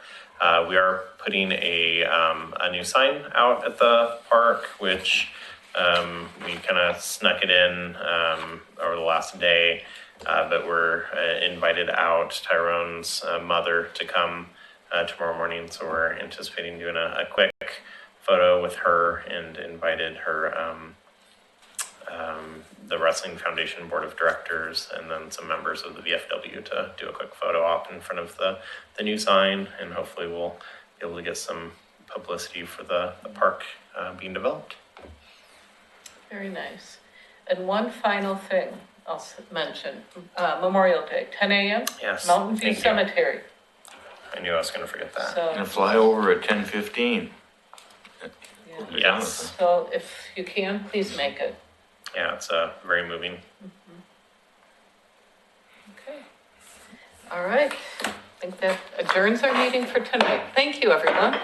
We are putting a new sign out at the park, which we kind of snuck it in over the last day, but we're invited out Tyrone's mother to come tomorrow morning. So we're anticipating doing a quick photo with her and invited her, the Wrestling Foundation Board of Directors, and then some members of the VFW to do a quick photo op in front of the new sign, and hopefully we'll be able to get some publicity for the park being developed. Very nice. And one final thing I'll mention, Memorial Day, 10 a.m. Yes, Mountain View thank you. Cemetery. I knew I was going to forget that. And So, fly over at 10:15. yeah. Yes. So if you can, please make it. Yeah, it's very moving. Okay. All right. I think that adjourns our meeting for tonight. Thank you, everyone.